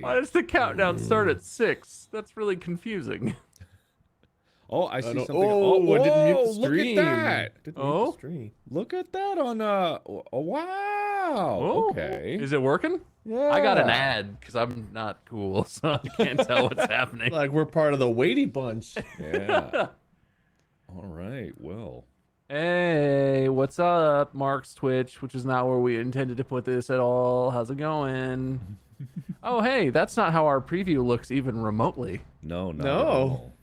Why does the countdown start at 6? That's really confusing. Oh, I see something. Oh, I didn't mute the whoa, look at stream. that. Didn't mute the Oh? stream. Look at that on oh, wow. Oh, Okay. is it working? Yeah. I got an ad because I'm not cool, so I can't tell what's happening. Like we're part of the weighty bunch. Yeah. All right. Well. Hey, what's up, Mark's Twitch, which is not where we intended to put this at all. How's it going? Oh, hey, that's not how our preview looks even remotely. No, not No. at all.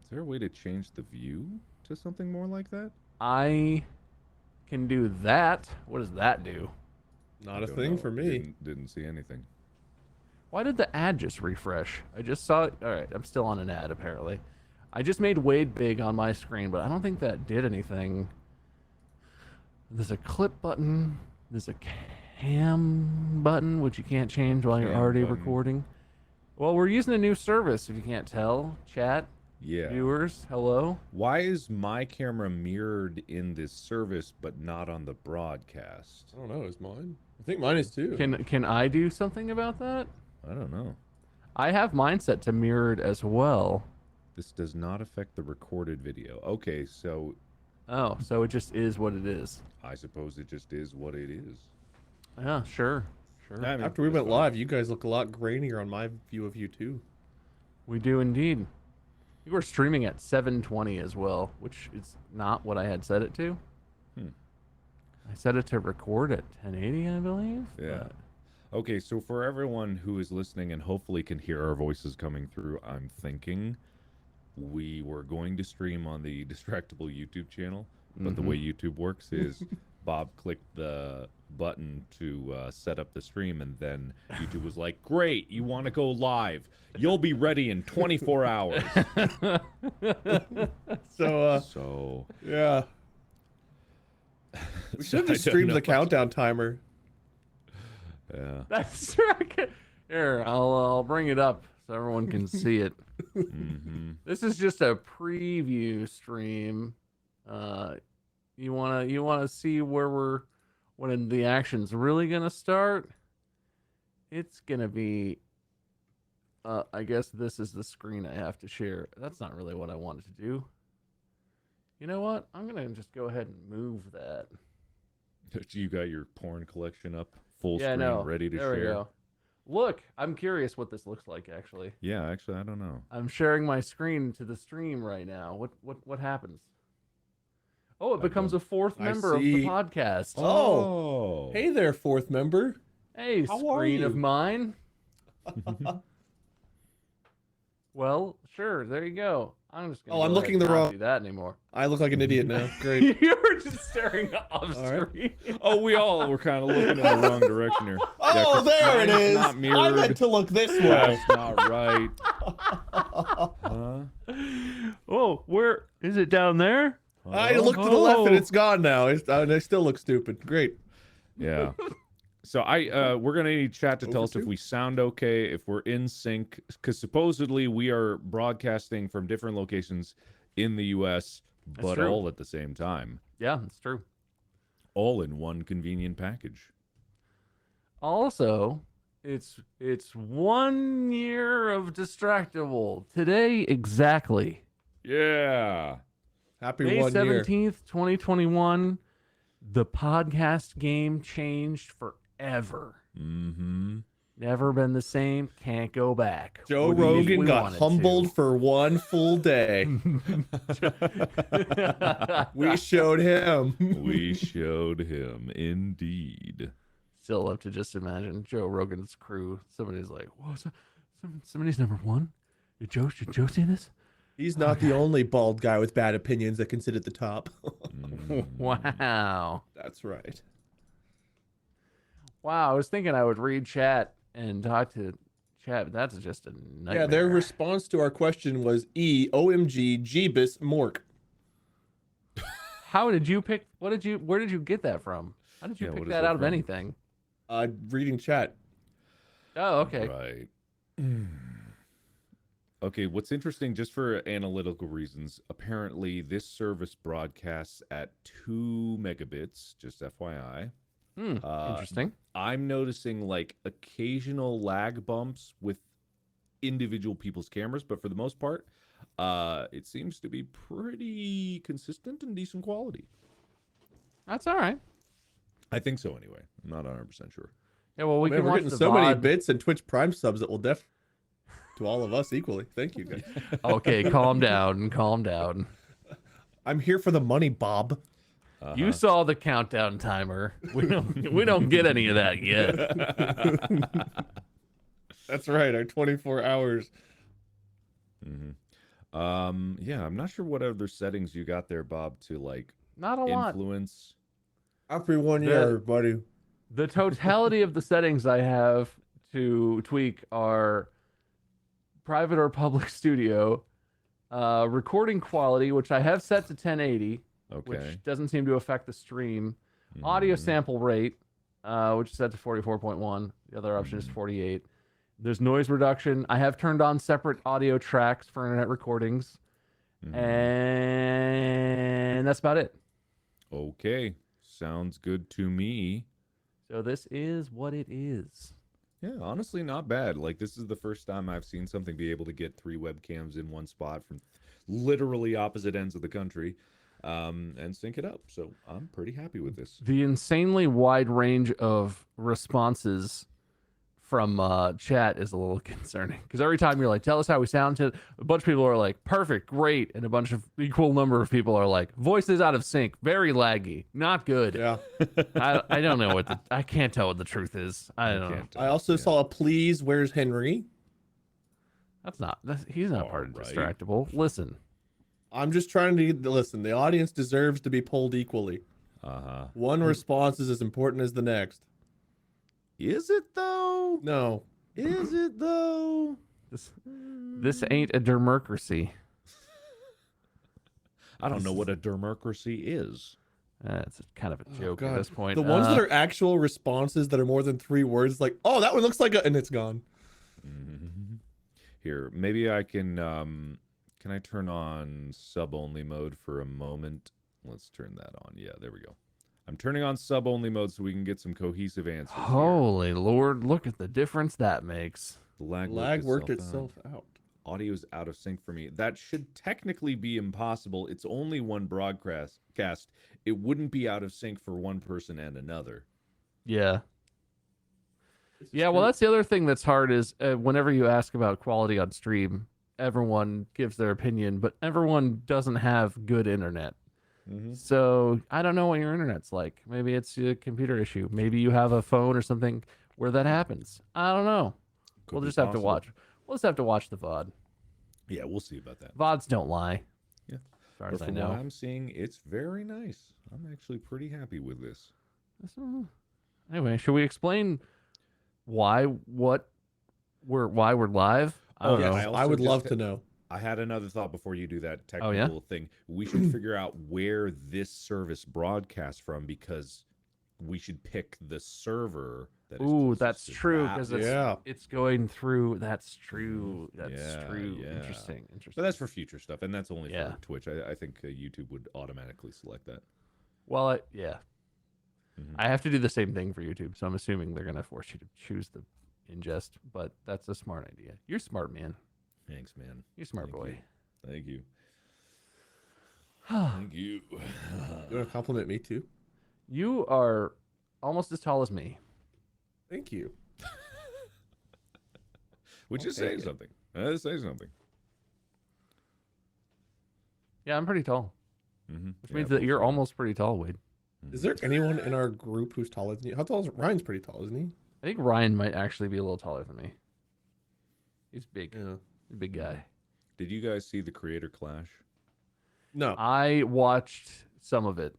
Is there a way to change the view to something more like that? I can do that. What does that do? Not a Don't thing know. for me. Didn't see anything. Why did the ad just refresh? I just saw it. All right, I'm still on an ad, apparently. I just made Wade big on my screen, but I don't think that did anything. There's a clip button. There's a cam button, which you can't change while you're Cam already button. recording. Well, we're using a new service, if you can't tell. Chat, Yeah. viewers, hello. Why is my camera mirrored in this service but not on the broadcast? I don't know. Is mine? I think mine is too. Can I do something about that? I don't know. I have mine set to mirrored as well. This does not affect the recorded video. Okay, so Oh, so it just is what it is. I suppose it just is what it is. Yeah, sure. Sure. I mean, After we that's went fine. live, you guys look a lot grainier on my view of you too. We do indeed. You were streaming at 720 as well, which is not what I had set it to. Hmm. I set it to record at 1080, I believe. Yeah. but- Okay, so for everyone who is listening and hopefully can hear our voices coming through, I'm thinking we were going to stream on the Distractable YouTube channel, but the way YouTube works is Bob clicked the button to set up the stream, and then YouTube was like, "Great, you want to go live? You'll be ready in 24 hours." So, So yeah. We should have I just don't streamed know. the countdown timer. yeah. That's right. Here, I'll bring it up so everyone can see it. Hmm. This is just a preview stream. You wanna see where when the action's really gonna start? It's gonna be. I guess this is the screen I have to share. That's not really what I wanted to do. You know what? I'm gonna just go ahead and move that. You got your porn collection up, full Yeah, screen, no. ready to There we share. go. Look, I'm curious what this looks like. Actually, Yeah, actually, I don't know. I'm sharing my screen to the stream right now. What happens? Oh, it becomes a fourth I member of see. the podcast. Oh. Hey there, fourth member. Hey, How are screen of you? mine. Well, sure. There you go. I'm just gonna. Oh, I'm go looking ahead the and not wrong- Do that anymore. I look like an idiot now. Great. You were just staring off All right. screen. Oh, we all were kind of looking in the wrong direction here. Yeah, Oh, 'cause there it mine's is. Not I mirrored. meant to look this way. That's not right. Huh? Oh, where is it down there? I looked to the left and it's gone now. I still look stupid. Great. Yeah. So we're gonna need chat to tell Over us if two? we sound okay, if we're in sync, because supposedly we are broadcasting from different locations in the U.S., That's but true. all at the same time, Yeah, that's true. all in one convenient package. Also, it's 1 year of Distractable today exactly. Yeah. Happy May 1 year. 17th, 2021. The podcast game changed forever. Mm-hmm. Never been the same. Can't go back. Joe What do you think Rogan we got wanted humbled to? for one full day. We showed him. We showed him, indeed. Still love to just imagine Joe Rogan's crew. Somebody's like, "Whoa, somebody's number one." Did Joe see this? He's not the only bald guy with bad opinions that can sit at the top. Mm. Wow. That's right. Wow, I was thinking I would read chat and talk to chat, but that's just a nightmare. Yeah, their response to our question was OMG, Jeebus, Mork. How did you pick? Where did you get that from? How did you Yeah, pick what is that that out of from? anything? Reading chat. Oh, okay. Right. Okay, what's interesting, just for analytical reasons, apparently this service broadcasts at 2 megabits, just FYI. Interesting. I'm noticing like occasional lag bumps with individual people's cameras, but for the most part, it seems to be pretty consistent and decent quality. That's all right. I think so anyway. I'm not 100% sure. Yeah, well, we Man, can we're watch getting the so many VOD. bits and Twitch Prime subs that will to all of us equally. Thank you, guys. Okay, calm down, calm down. I'm here for the money, Bob. You saw the countdown timer. We don't get any of that yet. That's right. Our 24 hours. Yeah, I'm not sure what other settings you got there, Bob, to like Not a lot. influence. After 1 year, year, buddy. The totality of the settings I have to tweak are private or public studio, recording quality, which I have set to 1080, Okay. which doesn't seem to affect the stream. Audio sample rate, which is set to 44.1. The other option is 48. There's noise reduction. I have turned on separate audio tracks for internet recordings. And that's about it. Okay. Sounds good to me. So this is what it is. Yeah, honestly, not bad. Like, this is the first time I've seen something be able to get 3 webcams in one spot from literally opposite ends of the country and sync it up. So I'm pretty happy with this. The insanely wide range of responses from chat is a little concerning, because every time you're like, tell us how we sound, a bunch of people are like, perfect, great, and a bunch of equal number of people are like, voices out of sync, very laggy, not good. Yeah. I don't know what I can't tell what the truth is. I don't know. Can't I also saw a please, where's Henry? He's not part of Alright. Distractable. Listen, I'm just trying to listen. The audience deserves to be polled equally. Uh-huh. One response is as important as the next. Is it though? No. Is it though? this ain't a democracy. I don't know what a democracy is. It's kind of a joke God. at this point. The ones that are actual responses that are more than 3 words, like, oh, that one looks like a, and it's gone. Here, maybe I can I turn on sub-only mode for a moment? Let's turn that on. Yeah, there we go. I'm turning on sub-only mode so we can get some cohesive answers. here. Holy Lord, look at the difference that makes. The lag Worked out. itself out. Audio's out of sync for me. That should technically be impossible. It's only one broadcast. It wouldn't be out of sync for one person and another. Yeah. Yeah, well, that's the other thing that's hard is whenever you ask about quality on stream, everyone gives their opinion, but everyone doesn't have good internet. So I don't know what your internet's like. Maybe it's a computer issue. Maybe you have a phone or something where that happens. I don't know. Could We'll be just have to possible. watch. We'll just have to watch the VOD. Yeah, we'll see about that. VODs don't lie. Yeah. As far But as I from know. what I'm seeing, it's very nice. I'm actually pretty happy with this. Anyway, should we explain why we're live? I don't Yes, know. I also I would just love ha- to know. I had another thought before you do that technical Oh, yeah? thing. We should figure out where this service broadcasts from, because we should pick the server that is Ooh, closest that's to true, that 'cause one. Yeah. It's going through. That's true. That's Yeah, true. yeah. Interesting. But that's for future stuff, and that's only Yeah. for Twitch. I think YouTube would automatically select that. Well, yeah. Mhm. I have to do the same thing for YouTube, so I'm assuming they're gonna force you to choose the ingest. But that's a smart idea. You're smart, man. Thanks, man. You're a smart Thank boy. you. Thank you. Thank you. You want to compliment me too? You are almost as tall as me. Thank you. Which is Okay. saying something. Say something. Yeah, I'm pretty tall, Mm-hmm. which means that you're almost pretty tall, Wade. Is there anyone in our group who's taller than you? How tall is Ryan's? Pretty tall, isn't he? I think Ryan might actually be a little taller than me. He's big. Yeah. He's a big guy. Did you guys see the Creator Clash? No. I watched some of it.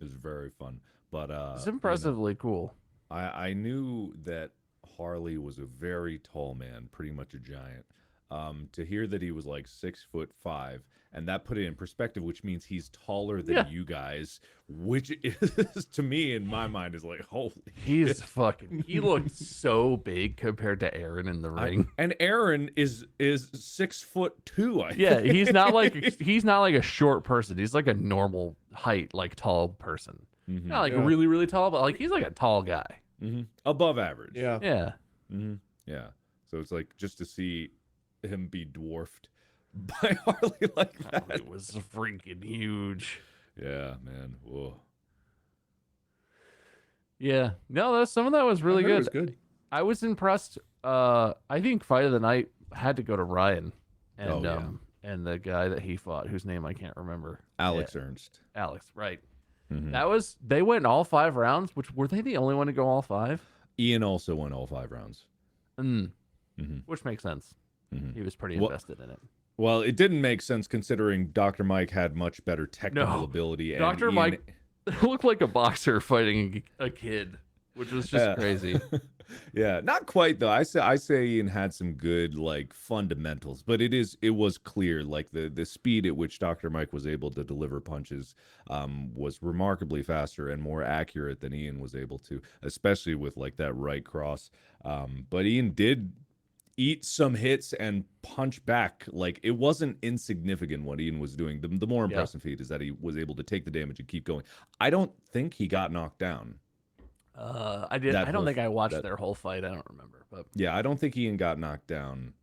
It was very fun. But It's impressively cool. I knew that Harley was a very tall man, pretty much a giant. To hear that he was like 6'5", and that put it in perspective, which means he's taller than Yeah. you guys, which is to me in my mind is like holy. He's fucking. He looked so big compared to Aaron in the ring. And Aaron is 6'2". I Yeah, think. he's not like a short person. He's like a normal height, like tall person. Mhm. Not like Yeah. really, really tall, but like he's like a tall guy. Mhm. Above average. Yeah. Yeah. Mhm. Yeah. So it's like just to see him be dwarfed by Harley like that. It was freaking huge. Yeah, man. Whoa. Yeah. No, some of that was I really heard it good. was good. I was impressed. I think fight of the night had to go to Ryan and Oh, yeah. and the guy that he fought, whose name I can't remember. Alex Ernst. Alex, right. Mhm. They went all 5 rounds, which were they the only one to go all 5? Ian also won all 5 rounds. Mm, Mhm. which makes sense. Mhm. He was pretty Well- invested in it. Well, it didn't make sense considering Dr. Mike had much better technical No. ability. And Dr. Ian- Mike looked like a boxer fighting a kid, which was just Yeah. crazy. Yeah, not quite though. I say Ian had some good like fundamentals, but it was clear like the speed at which Dr. Mike was able to deliver punches was remarkably faster and more accurate than Ian was able to, especially with like that right cross. But Ian did eat some hits and punch back. Like it wasn't insignificant what Ian was doing. The more Yeah. impressive feat is that he was able to take the damage and keep going. I don't think he got knocked down. I did. That I don't whole- think I watched that- their whole fight. I don't remember, but Yeah, I don't think Ian got knocked down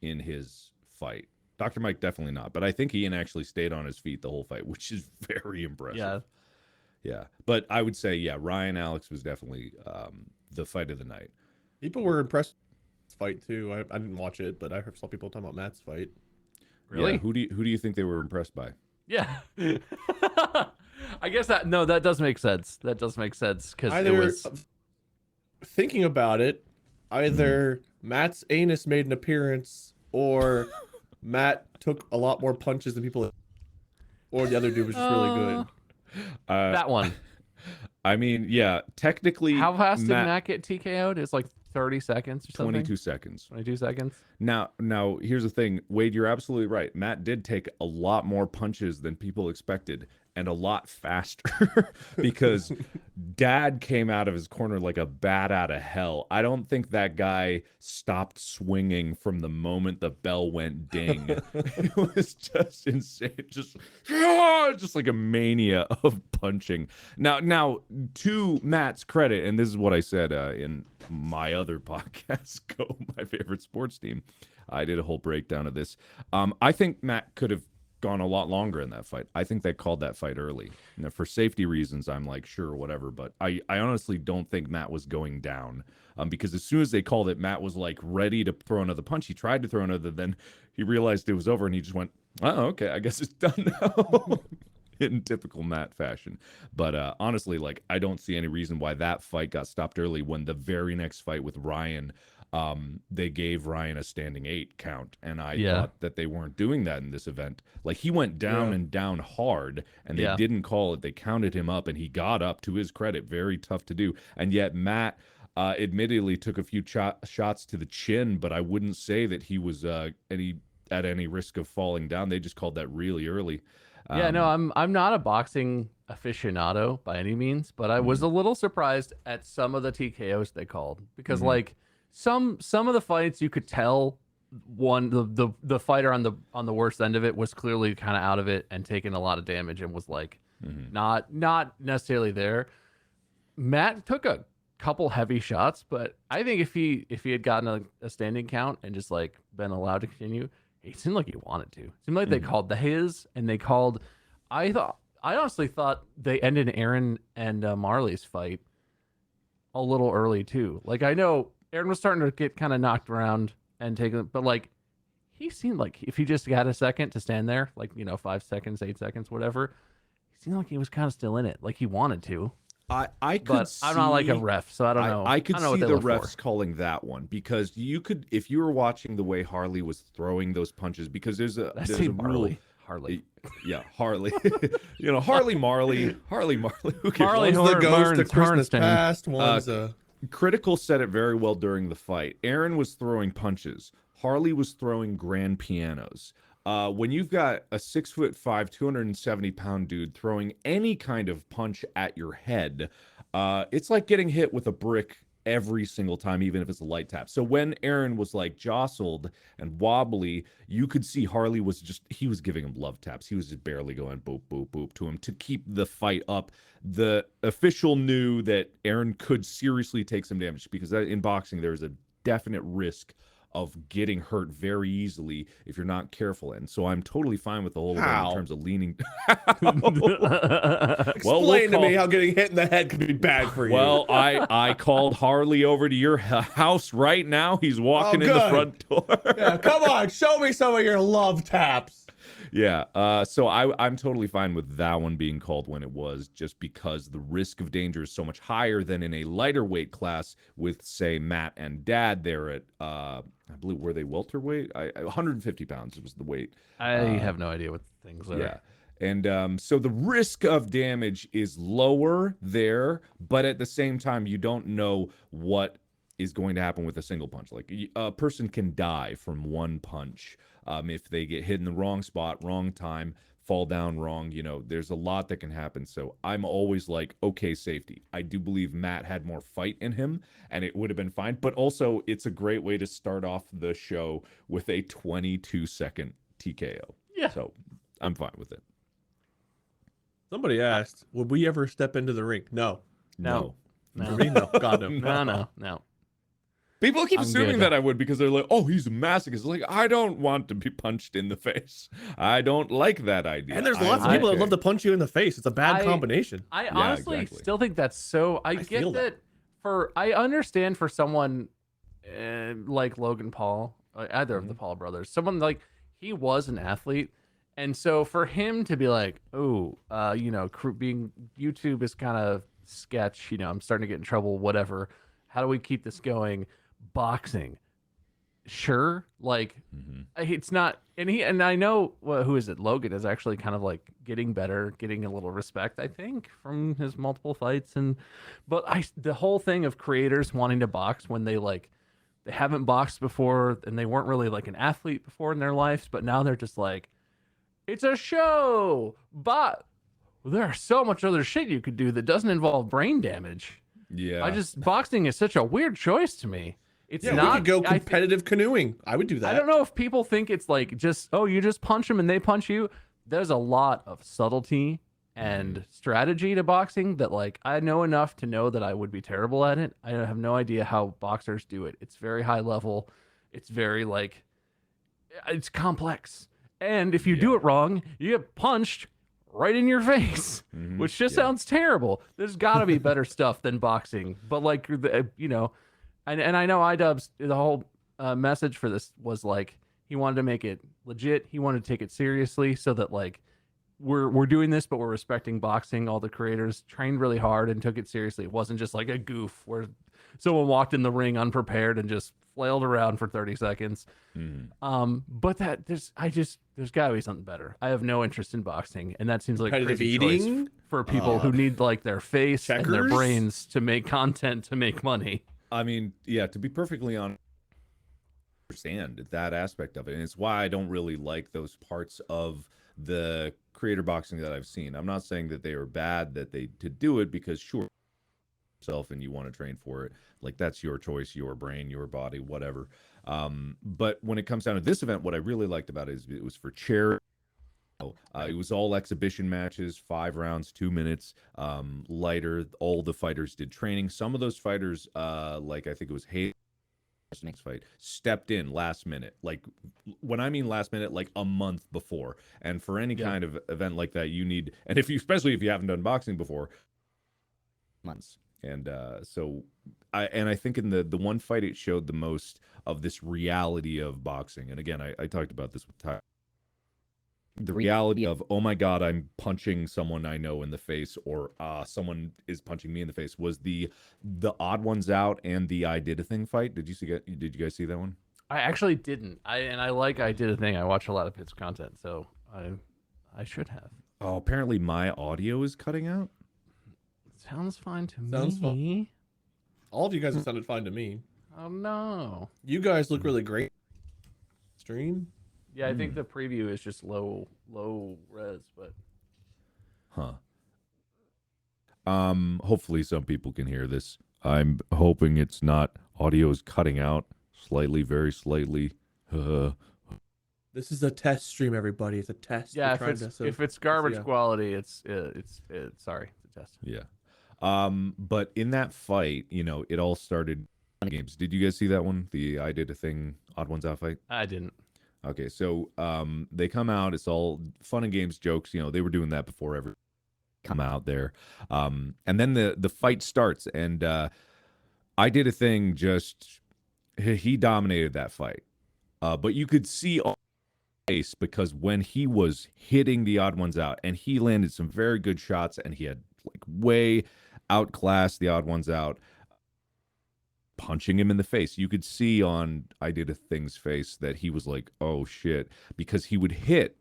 in his fight. Dr. Mike definitely not, but I think Ian actually stayed on his feet the whole fight, which is very impressive. yeah. Yeah. But I would say, yeah, Ryan Alex was definitely the fight of the night. People were impressed with this fight too. I didn't watch it, but I saw people talking about Matt's fight. Really? Yeah, who do you think they were impressed by? Yeah. I guess that does make sense. That does make sense because it Either was thinking about it, either Matt's anus made an appearance, or Matt took a lot more punches than people, or the other dude was just really good. that one. I mean, yeah, technically How fast did Matt get TKO'd? It's like 30 seconds or something. 22 seconds. 22 seconds. Now, here's the thing, Wade, you're absolutely right. Matt did take a lot more punches than people expected and a lot faster because Dad came out of his corner like a bat out of hell. I don't think that guy stopped swinging from the moment the bell went ding. It was just insane. Just like a mania of punching. Now, to Matt's credit, and this is what I said in my other podcast, Go, My Favorite Sports Team. I did a whole breakdown of this. I think Matt could have gone a lot longer in that fight. I think they called that fight early. Now, for safety reasons, I'm like, sure, whatever. But I honestly don't think Matt was going down because as soon as they called it, Matt was like ready to throw another punch. He tried to throw another, then he realized it was over and he just went, oh, okay, I guess it's done now. In typical Matt fashion. But honestly, like, I don't see any reason why that fight got stopped early when the very next fight with Ryan, they gave Ryan a standing 8 count. And I thought that they weren't doing that in this event. Like, he went down and down hard, and they didn't call it. They counted him up, and he got up, to his credit. Very tough to do. And yet Matt admittedly took a few shots to the chin, but I wouldn't say that he was at any risk of falling down. They just called that really early. Yeah, no, I'm not a boxing aficionado by any means, but I was a little surprised at some of the TKOs they called because like some of the fights you could tell the fighter on the worst end of it was clearly kind of out of it and taking a lot of damage and was like not necessarily there. Matt took a couple heavy shots, but I think if he had gotten a standing count and just like been allowed to continue, it seemed like he wanted to. It seemed like they called and they called. I honestly thought they ended Aaron and Marley's fight a little early too. Like I know Aaron was starting to get kind of knocked around and taken, but like he seemed like if he just got a second to stand there, like 5 seconds, 8 seconds, whatever, he seemed like he was kind of still in it, like he wanted to. I could But I'm not like a ref, so I don't know. I could don't know see what they the look refs for. calling that one because you could, if you were watching the way Harley was throwing those punches, because there's a rule. Harley. Yeah, Harley. Harley Marley. Who cares? Marley One's the Horn- ghost Burns- of Christmas Hornston. past. One's Critical said it very well during the fight. Aaron was throwing punches. Harley was throwing grand pianos. When you've got a 6'5", 270-pound dude throwing any kind of punch at your head, it's like getting hit with a brick every single time, even if it's a light tap. So when Aaron was like jostled and wobbly, you could see Harley he was giving him love taps. He was just barely going boop, boop, boop to him to keep the fight up. The official knew that Aaron could seriously take some damage because in boxing, there's a definite risk of getting hurt very easily if you're not careful. And so I'm totally fine with the whole event in terms of leaning. Explain to me how getting hit in the head could be bad for you. Well, I called Harley over to your house right now. He's walking in the front door. Yeah, come on, show me some of your love taps. Yeah, so I'm totally fine with that one being called when it was, just because the risk of danger is so much higher than in a lighter weight class with, say, Matt and Dad there at, I believe, were they welterweight? 150 pounds was the weight. I have no idea what things are. Yeah. And so the risk of damage is lower there, but at the same time, you don't know what is going to happen with a single punch. Like, a person can die from one punch. If they get hit in the wrong spot, wrong time, fall down wrong, there's a lot that can happen. So I'm always like, okay, safety. I do believe Matt had more fight in him and it would have been fine. But also, it's a great way to start off the show with a 22-second TKO. Yeah. So I'm fine with it. Somebody asked, would we ever step into the ring? No. No. For me, no. God, no. No. People keep I'm assuming good. that I would because they're like, oh, he's a masochist. Like, I don't want to be punched in the face. I don't like that idea. And there's lots of people that love to punch you in the face. It's a bad combination. I honestly exactly. still think that's so. I get feel that. I understand for someone like Logan Paul, either of the Paul brothers, someone like he was an athlete. And so for him to be like, oh, being YouTube is kind of sketch, I'm starting to get in trouble, whatever. How do we keep this going? Boxing. Sure. Like it's not, and I know, who is it? Logan is actually kind of like getting better, getting a little respect, I think, from his multiple fights. But the whole thing of creators wanting to box when they haven't boxed before and they weren't really like an athlete before in their lives, but now they're just like, it's a show, but there's so much other shit you could do that doesn't involve brain damage. Yeah. Boxing is such a weird choice to me. It's not. We could go competitive canoeing. I would do that. I don't know if people think it's like you just punch them and they punch you. There's a lot of subtlety and strategy to boxing that I know enough to know that I would be terrible at it. I have no idea how boxers do it. It's very high level. It's very it's complex. And if you do it wrong, you get punched right in your face, which just sounds terrible. There's got to be better stuff than boxing. But and I know iDubbbz, the whole message for this was he wanted to make it legit. He wanted to take it seriously so that we're doing this, but we're respecting boxing. All the creators trained really hard and took it seriously. It wasn't just like a goof where someone walked in the ring unprepared and just flailed around for 30 seconds. But there's gotta be something better. I have no interest in boxing, and that seems like a crazy eating choice for people who need their face and their checkers? brains to make content to make money. I mean, yeah, to be perfectly honest, I understand that aspect of it. And it's why I don't really like those parts of the creator boxing that I've seen. I'm not saying that they are bad, that they to do it, because sure, yourself and you want to train for it. That's your choice, your brain, your body, whatever. But when it comes down to this event, what I really liked about it is it was for charity. It was all exhibition matches, 5 rounds, 2 minutes, lighter. All the fighters did training. Some of those fighters, I think it was Hayes next fight, stepped in last minute. When I mean last minute, a month before. And for any kind of event like that, you need, and especially if you haven't done boxing before, months. And so I think in the one fight, it showed the most of this reality of boxing. And again, I talked about this with Ty. The reality of, oh my God, I'm punching someone I know in the face, or someone is punching me in the face, was the Odd Ones Out and the I Did a Thing fight. Did you guys see that one? I actually didn't. I Did a Thing. I watch a lot of his content, so I should have. Oh, apparently my audio is cutting out. Sounds fine to Sounds me. fine. All of you guys have sounded fine to me. Oh no. You guys look really great. Stream. Yeah, I think the preview is just low res, but Hopefully some people can hear this. I'm hoping it's not audio's cutting out slightly, very slightly. This is a test stream, everybody. It's a test. Yeah, We're if trying it's to, if it's garbage yeah. quality, it's sorry, it's a test. Yeah. But in that fight, you know, it all started games. Did you guys see that one? The I Did a Thing Odd Ones Out fight? I didn't. Okay, so they come out, it's all fun and games, jokes, you know, they were doing that before ever come out there. And then the fight starts, and I Did a Thing just he dominated that fight. But you could see on his face, because when he was hitting the Odd Ones Out, and he landed some very good shots, and he had like way outclassed the Odd Ones Out, punching him in the face. You could see on I Did a Thing's face that he was like, oh shit, because he would hit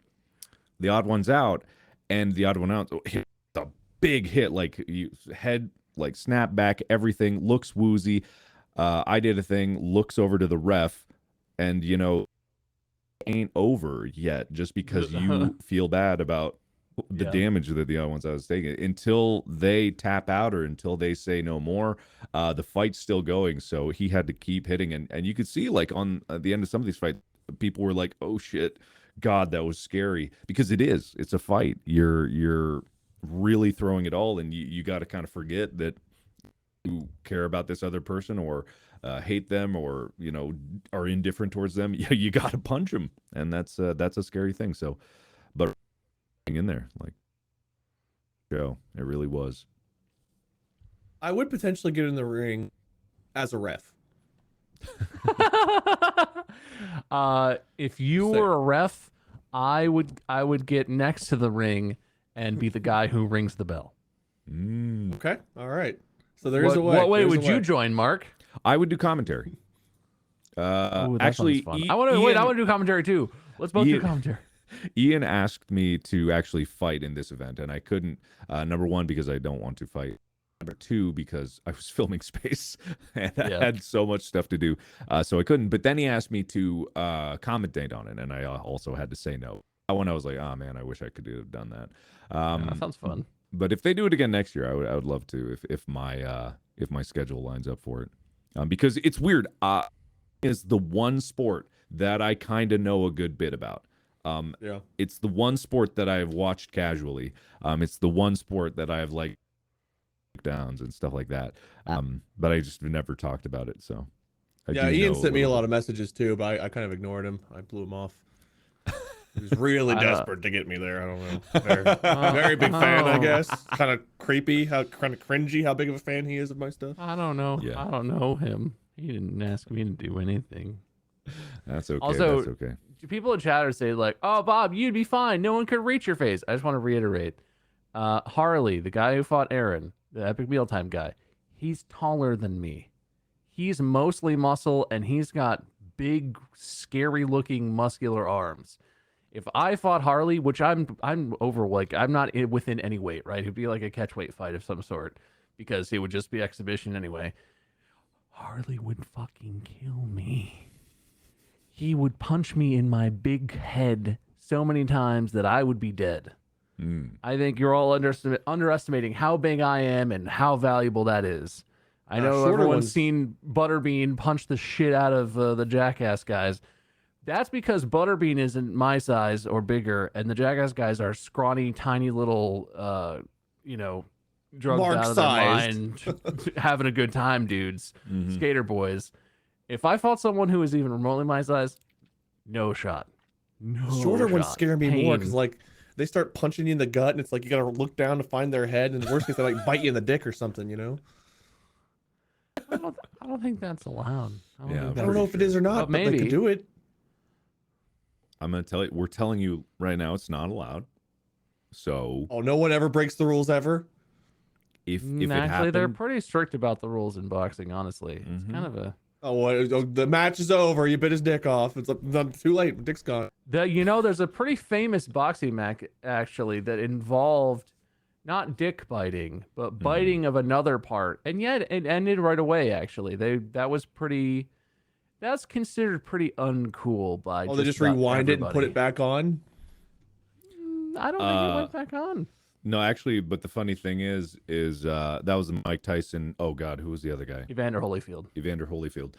the Odd Ones Out, and the Odd One Out hit a big hit, like head like snap back, everything looks woozy. I Did a Thing looks over to the ref, and you know, ain't over yet, just because you feel bad about the damage that the other ones I was taking until they tap out or until they say no more. The fight's still going, so he had to keep hitting, and you could see like on the end of some of these fights, people were like, "Oh shit, God, that was scary," because it's a fight. You're really throwing it all, and you got to kind of forget that you care about this other person or hate them or you know are indifferent towards them. You got to punch them, and that's a scary thing. So, but in there like show it really was. I would potentially get in the ring as a ref. If you were a ref, I would get next to the ring and be the guy who rings the bell. Okay, all right. So there is a way. What way There's would a way. you join, Mark? I would do commentary. Ooh, that Actually, sounds fun. I want to do commentary too. Let's both do commentary. Ian asked me to actually fight in this event, and I couldn't. Number one, because I don't want to fight. Number two, because I was filming Space, and I had so much stuff to do, so I couldn't. But then he asked me to commentate on it, and I also had to say no. That one I was like, oh man, I wish I could have done that. That sounds fun. But if they do it again next year, I would love to. If my schedule lines up for it, because it's weird. Is the one sport that I kind of know a good bit about. It's the one sport that I've watched casually. It's the one sport that I've like downs and stuff like that. But I just never talked about it. So Ian sent me a lot of messages too, but I kind of ignored him. I blew him off. He was really desperate to get me there. I don't know. Very big fan, I guess. Kind of creepy, kind of cringy how big of a fan he is of my stuff. I don't know. Yeah. I don't know him. He didn't ask me to do anything. That's okay. Also, that's okay. People in chatter say like, "Oh, Bob, you'd be fine. No one could reach your face." I just want to reiterate, Harley, the guy who fought Aaron, the Epic Mealtime guy, he's taller than me. He's mostly muscle, and he's got big, scary-looking, muscular arms. If I fought Harley, which I'm over, like I'm not within any weight, right? It'd be like a catchweight fight of some sort, because it would just be exhibition anyway. Harley would fucking kill me. He would punch me in my big head so many times that I would be dead. I think you're all underestimating how big I am and how valuable that is. I know everyone's seen Butterbean punch the shit out of the Jackass guys. That's because Butterbean isn't my size or bigger, and the Jackass guys are scrawny, tiny little, drugged out of their mind, having a good time dudes, skater boys. If I fought someone who was even remotely my size, no shot. No Shorter shot. ones scare me more Pain. because like they start punching you in the gut, and it's like you gotta look down to find their head, and the worst case they like bite you in the dick or something, you know. I don't think that's allowed. I don't know if it is or not, but they could do it. I'm gonna tell you. We're telling you right now, it's not allowed. So. Oh, no one ever breaks the rules ever. If actually, it happened, they're pretty strict about the rules in boxing. Honestly, it's kind of a. The match is over. You bit his dick off. It's too late. Dick's gone. There's a pretty famous boxing match actually that involved not dick biting, but biting of another part, and yet it ended right away. Actually, that's considered pretty uncool by. They just rewind it and put it back on. I don't think it went back on. No, actually, but the funny thing is that was Mike Tyson. Oh God, who was the other guy? Evander Holyfield. Evander Holyfield.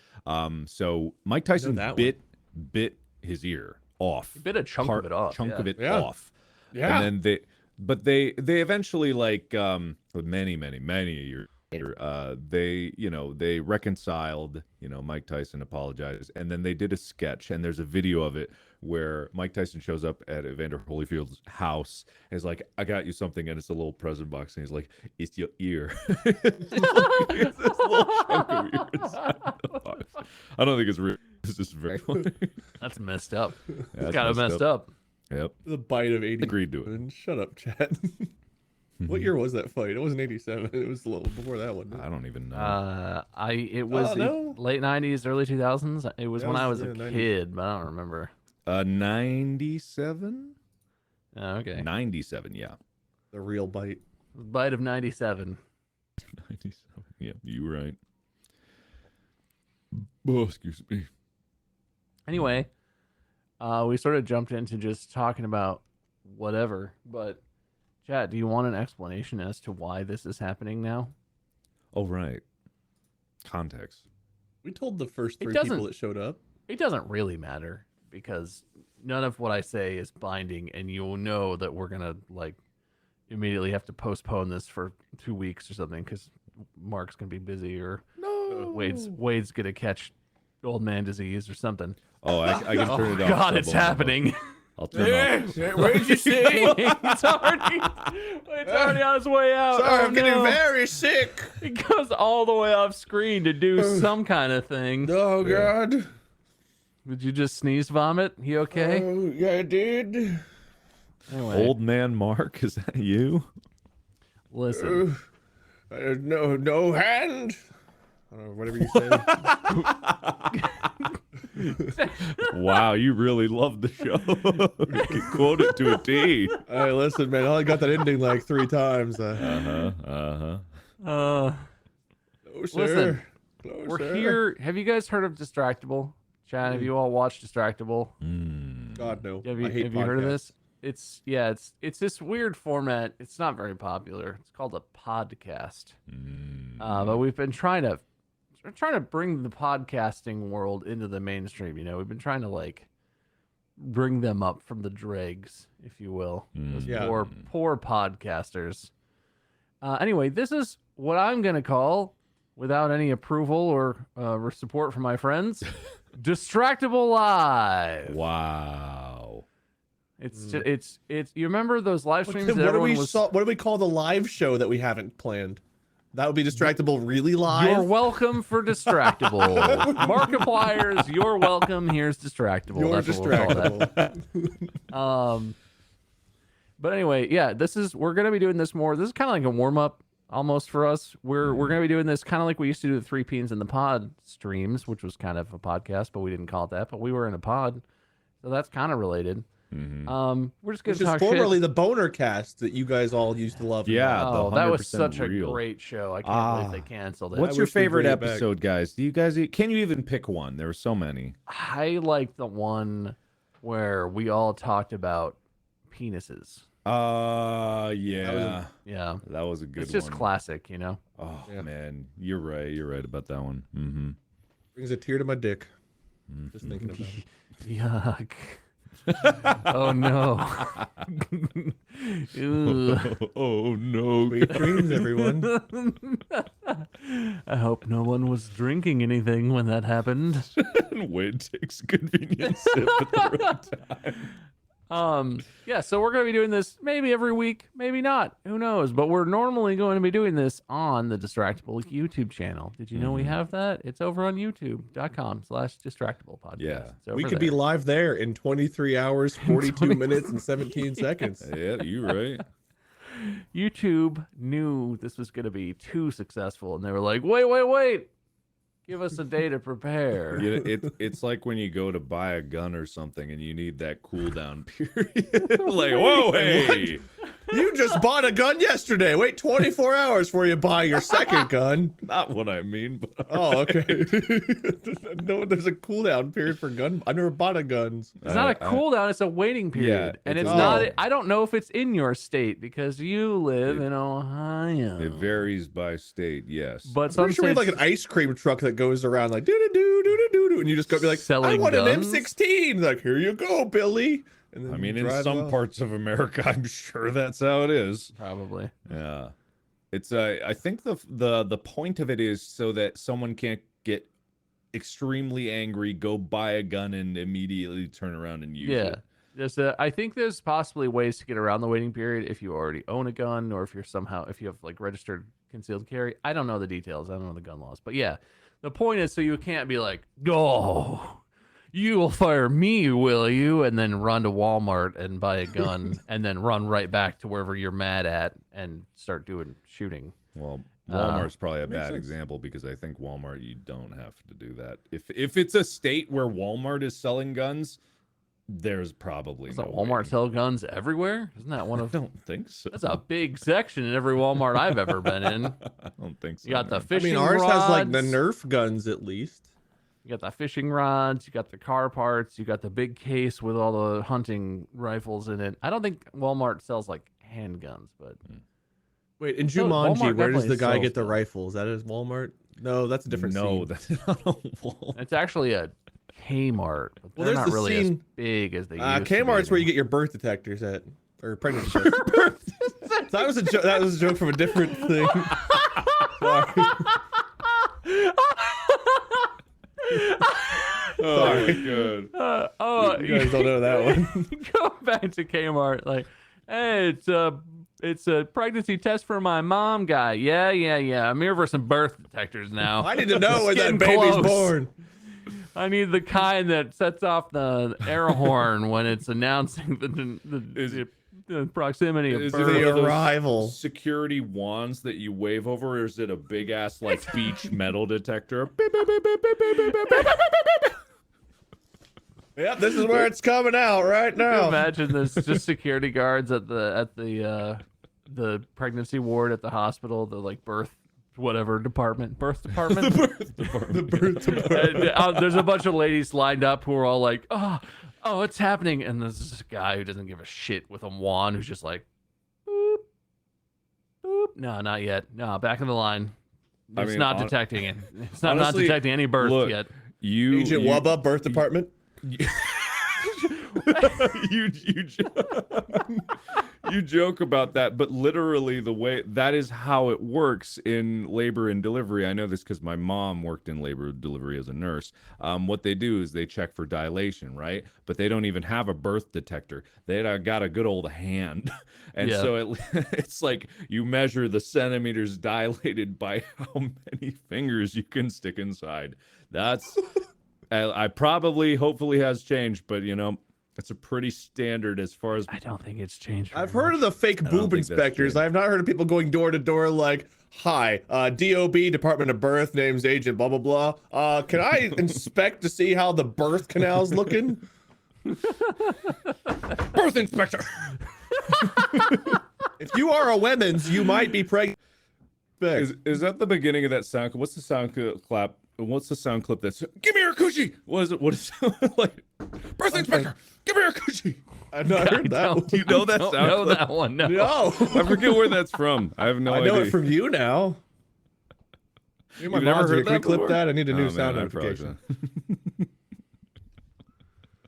So Mike Tyson that bit his ear off. He bit a chunk of it off. Chunk yeah. of it Yeah. off. Yeah. And then they eventually, like, many years later, they reconciled. Mike Tyson apologized, and then they did a sketch, and there's a video of it where Mike Tyson shows up at Evander Holyfield's house and is like, "I got you something," and it's a little present box, and he's like, "It's your ear." It's this little chunk of ear inside the box. I don't think it's real. It's just very funny. That's messed up. Yeah, It's that's kind of messed up. Yep. The bite of 80. Agreed to it. Shut up, Chad. What year was that fight? It wasn't 87. It was a little before that one. I don't even know. It was no? late 90s, early 2000s. It was That when I was was a the 90s. kid, but I don't remember. 97? Oh, okay. 97, yeah. The real bite. Bite of 97. 97. Yeah, you were right. Oh, excuse me. Anyway, we sort of jumped into just talking about whatever, but Chad, do you want an explanation as to why this is happening now? Oh, right. Context. We told the first It 3 doesn't- people that showed up. It doesn't really matter because none of what I say is binding, and you'll know that we're gonna like immediately have to postpone this for 2 weeks or something because Mark's gonna be busy or No. Wade's gonna catch old man disease or something. Oh, I can turn it off. God, so it's it won't- happening. I'll turn off. What did you say? It's already on his way out. Sorry, Oh, I'm getting no. very sick. It goes all the way off screen to do some kind of thing. Oh, God. Did you just sneeze vomit? You okay? Oh, yeah, I did. Anyway, Old man Mark, is that you? listen. No hand. I don't know, whatever you say. Wow, you really love the show. You can quote it to a T. Hey, listen, man. I only got that ending like 3 times. Uh-huh. Closer. Listen, Closer. We're here. Have you guys heard of Distractable? Chad, have you all watched Distractable? God, no. Have you, I hate have you heard of podcasts. this? It's this weird format. It's not very popular. It's called a podcast. But we've been trying to bring the podcasting world into the mainstream. We've been trying to like bring them up from the dregs, if you will. Those Yeah. poor podcasters. Anyway, this is what I'm gonna call, without any approval or support from my friends, Distractable Live. Wow. It's you remember those live streams that What do everyone we was what do we call the live show that we haven't planned? That would be Distractable really live. You're welcome for Distractable. Markipliers, you're welcome. Here's Distractable. You're That's what we'll call that. Distractable. But anyway, yeah, we're gonna be doing this more. This is kind of like a warm up almost for us. We're gonna be doing this kind of like we used to do the 3 Peens in the Pod streams, which was kind of a podcast, but we didn't call it that. But we were in a pod, so that's kind of related. We're just gonna Which is talk formerly shit. the Boner Cast that you guys all used to love. Yeah. Oh, the that was 100% such real. a great show. I can't believe they canceled it. What's I your wish we'd favorite bring it back. episode, guys? Can you even pick one? There were so many. I like the one where we all talked about penises. Yeah. Yeah. That was a good one. It's just classic, Oh, Yeah. man. You're right. You're right about that one. Mm-hmm. Brings a tear to my dick. Just thinking about it. Yuck. Oh no. Ugh. Oh, no. Sweet dreams, everyone. I hope no one was drinking anything when that happened. Wade takes a convenient sip at the right time. Yeah, so we're going to be doing this maybe every week, maybe not. Who knows? But we're normally going to be doing this on the Distractable YouTube channel. Did you know we have that? It's over on youtube.com/distractable podcast. Yeah. It's over We could be there. live there in 23 hours, 42 minutes, and 17 seconds. Yeah, you're right. YouTube knew this was going to be too successful, and they were like, wait. Give us a day to prepare. It's like when you go to buy a gun or something and you need that cooldown period. Like, whoa, hey, You just bought a gun yesterday. Wait 24 hours before you buy your second gun. Not what I mean, but Oh, okay. No, there's a cooldown period for gun. I never bought a guns. It's not a cooldown, it's a waiting period. And it's it's a- not, Oh. I don't know if it's in your state because you live in Ohio. it varies by state. Yes, But I'm some pretty sure we have like states- an ice cream truck that goes around like doo doo doo doo doo doo, and you just go be like, I Selling want guns? an M16. Like, here you go, Billy. And then I mean, you in drive some off. parts of America, I'm sure that's how it is. Probably. Yeah, it's I think the point of it is so that someone can't get extremely angry, go buy a gun, and immediately turn around and use Yeah. it. I think there's possibly ways to get around the waiting period if you already own a gun or if you have like registered concealed carry. I don't know the details. I don't know the gun laws. But yeah, the point is so you can't be like, oh, you will fire me, will you? And then run to Walmart and buy a gun and then run right back to wherever you're mad at and start doing shooting. Well, Uh, Walmart's probably a makes bad sense. example because I think Walmart you don't have to do that. If it's a state where Walmart is selling guns, there's probably Doesn't no Walmart waiting. sell guns everywhere? Isn't that one I of don't think so. that's a big section in every Walmart I've ever been in. I don't think so. You got the man. I fishing mean, ours rods. has like the Nerf guns at least. You got the fishing rods, you got the car parts, you got the big case with all the hunting rifles in it. I don't think Walmart sells like handguns, but Wait, in So Jumanji, Walmart where does definitely the guy sells get the guns. rifles? That is Walmart? No, that's a different No, scene. that's not a Walmart. it's actually a Kmart. But Well, they're there's not the really as scene- big as they used to be Kmart's where you anymore. get your birth detectors at, or pregnancy tests. So that was a joke. That was a joke from a different thing. Sorry. Oh my god. You guys don't know that one. Go back to Kmart, like, hey, it's a pregnancy test for my mom guy. Yeah. I'm here for some birth detectors now. I need to know when that Getting baby's close. born. I need the kind that sets off the air horn when it's announcing the proximity of Is it birth. one The of those arrival. security wands that you wave over, or is it a big ass like beach metal detector? Beep, beep, beep, beep, beep, beep, beep, beep, beep, beep, beep. Yep, this is where it's coming out right Can you now. imagine there's just security guards at the pregnancy ward at the hospital, the like birth department. The birth department. There's a bunch of ladies lined up who are all like, oh, what's happening? And there's this guy who doesn't give a shit with a wand who's just like, boop, boop. No, not yet. No, back in the line. I It's mean, not detecting it. It's not honestly, detecting any birth look, yet. Agent Wubba, birth department. You joke about that, but literally the way that is how it works in labor and delivery. I know this because my mom worked in labor and delivery as a nurse. What they do is they check for dilation, right? But they don't even have a birth detector. They got a good old hand, and Yeah. so it's like you measure the centimeters dilated by how many fingers you can stick inside. That's I probably hopefully has changed, but you know. It's a pretty standard as far as I don't think it's changed. I've very heard of the fake don't boob think that's inspectors. true. I have not heard of people going door to door like, "Hi, DOB, Department of Birth, name's Agent blah blah blah. Can I inspect to see how the birth canal's looking?" birth inspector. If you are a women's, you might be pregnant. Is that the beginning of that sound? What's the sound clap? What's the sound clip that's give me your coochie? What is it? What is it like? Birth inspector, give me your coochie. I've not heard that one. Do you know that don't sound know clip? that one. No. No, I forget where that's from. I have no I idea. know it from you now. You're my You've never moderator. heard Can we that clip before? that? I need a new Oh, sound man, I probably notification.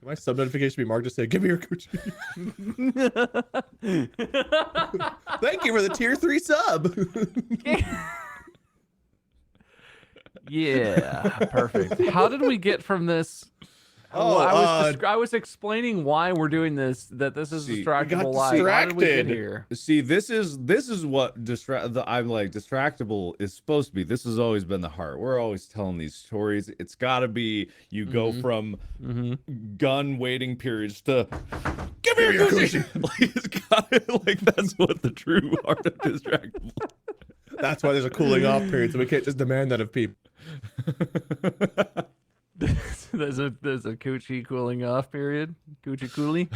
My sub notification be marked to say, "Give me your coochie." Thank you for the tier 3 sub. Yeah, perfect. How did we get from this? Oh, I was explaining why we're doing this. That this is See, distractible got live. How did we get distracted. here? See, this is what I'm like distractible is supposed to be. This has always been the heart. We're always telling these stories. It's got to be you go from gun waiting periods to give me your coochie. Like it's got like that's what the true heart of distractible. That's why there's a cooling off period, so we can't just demand that of people. there's a coochie cooling off period. Coochie coolie.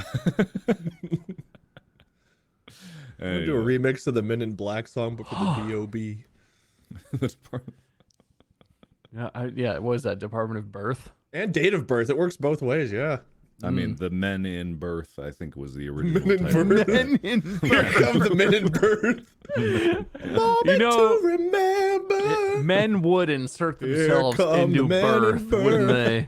I'm gonna do a remix of the Men in Black song, but for the B.O.B. Yeah, what is that? Department of Birth? And date of birth. It works both ways, yeah. I mean, the Men in Birth, I think, was the original Men in title. Birth. Men in Here come the Men in Birth. Moment You know, to remember. men would insert Here themselves come into the men in birth, wouldn't birth. they?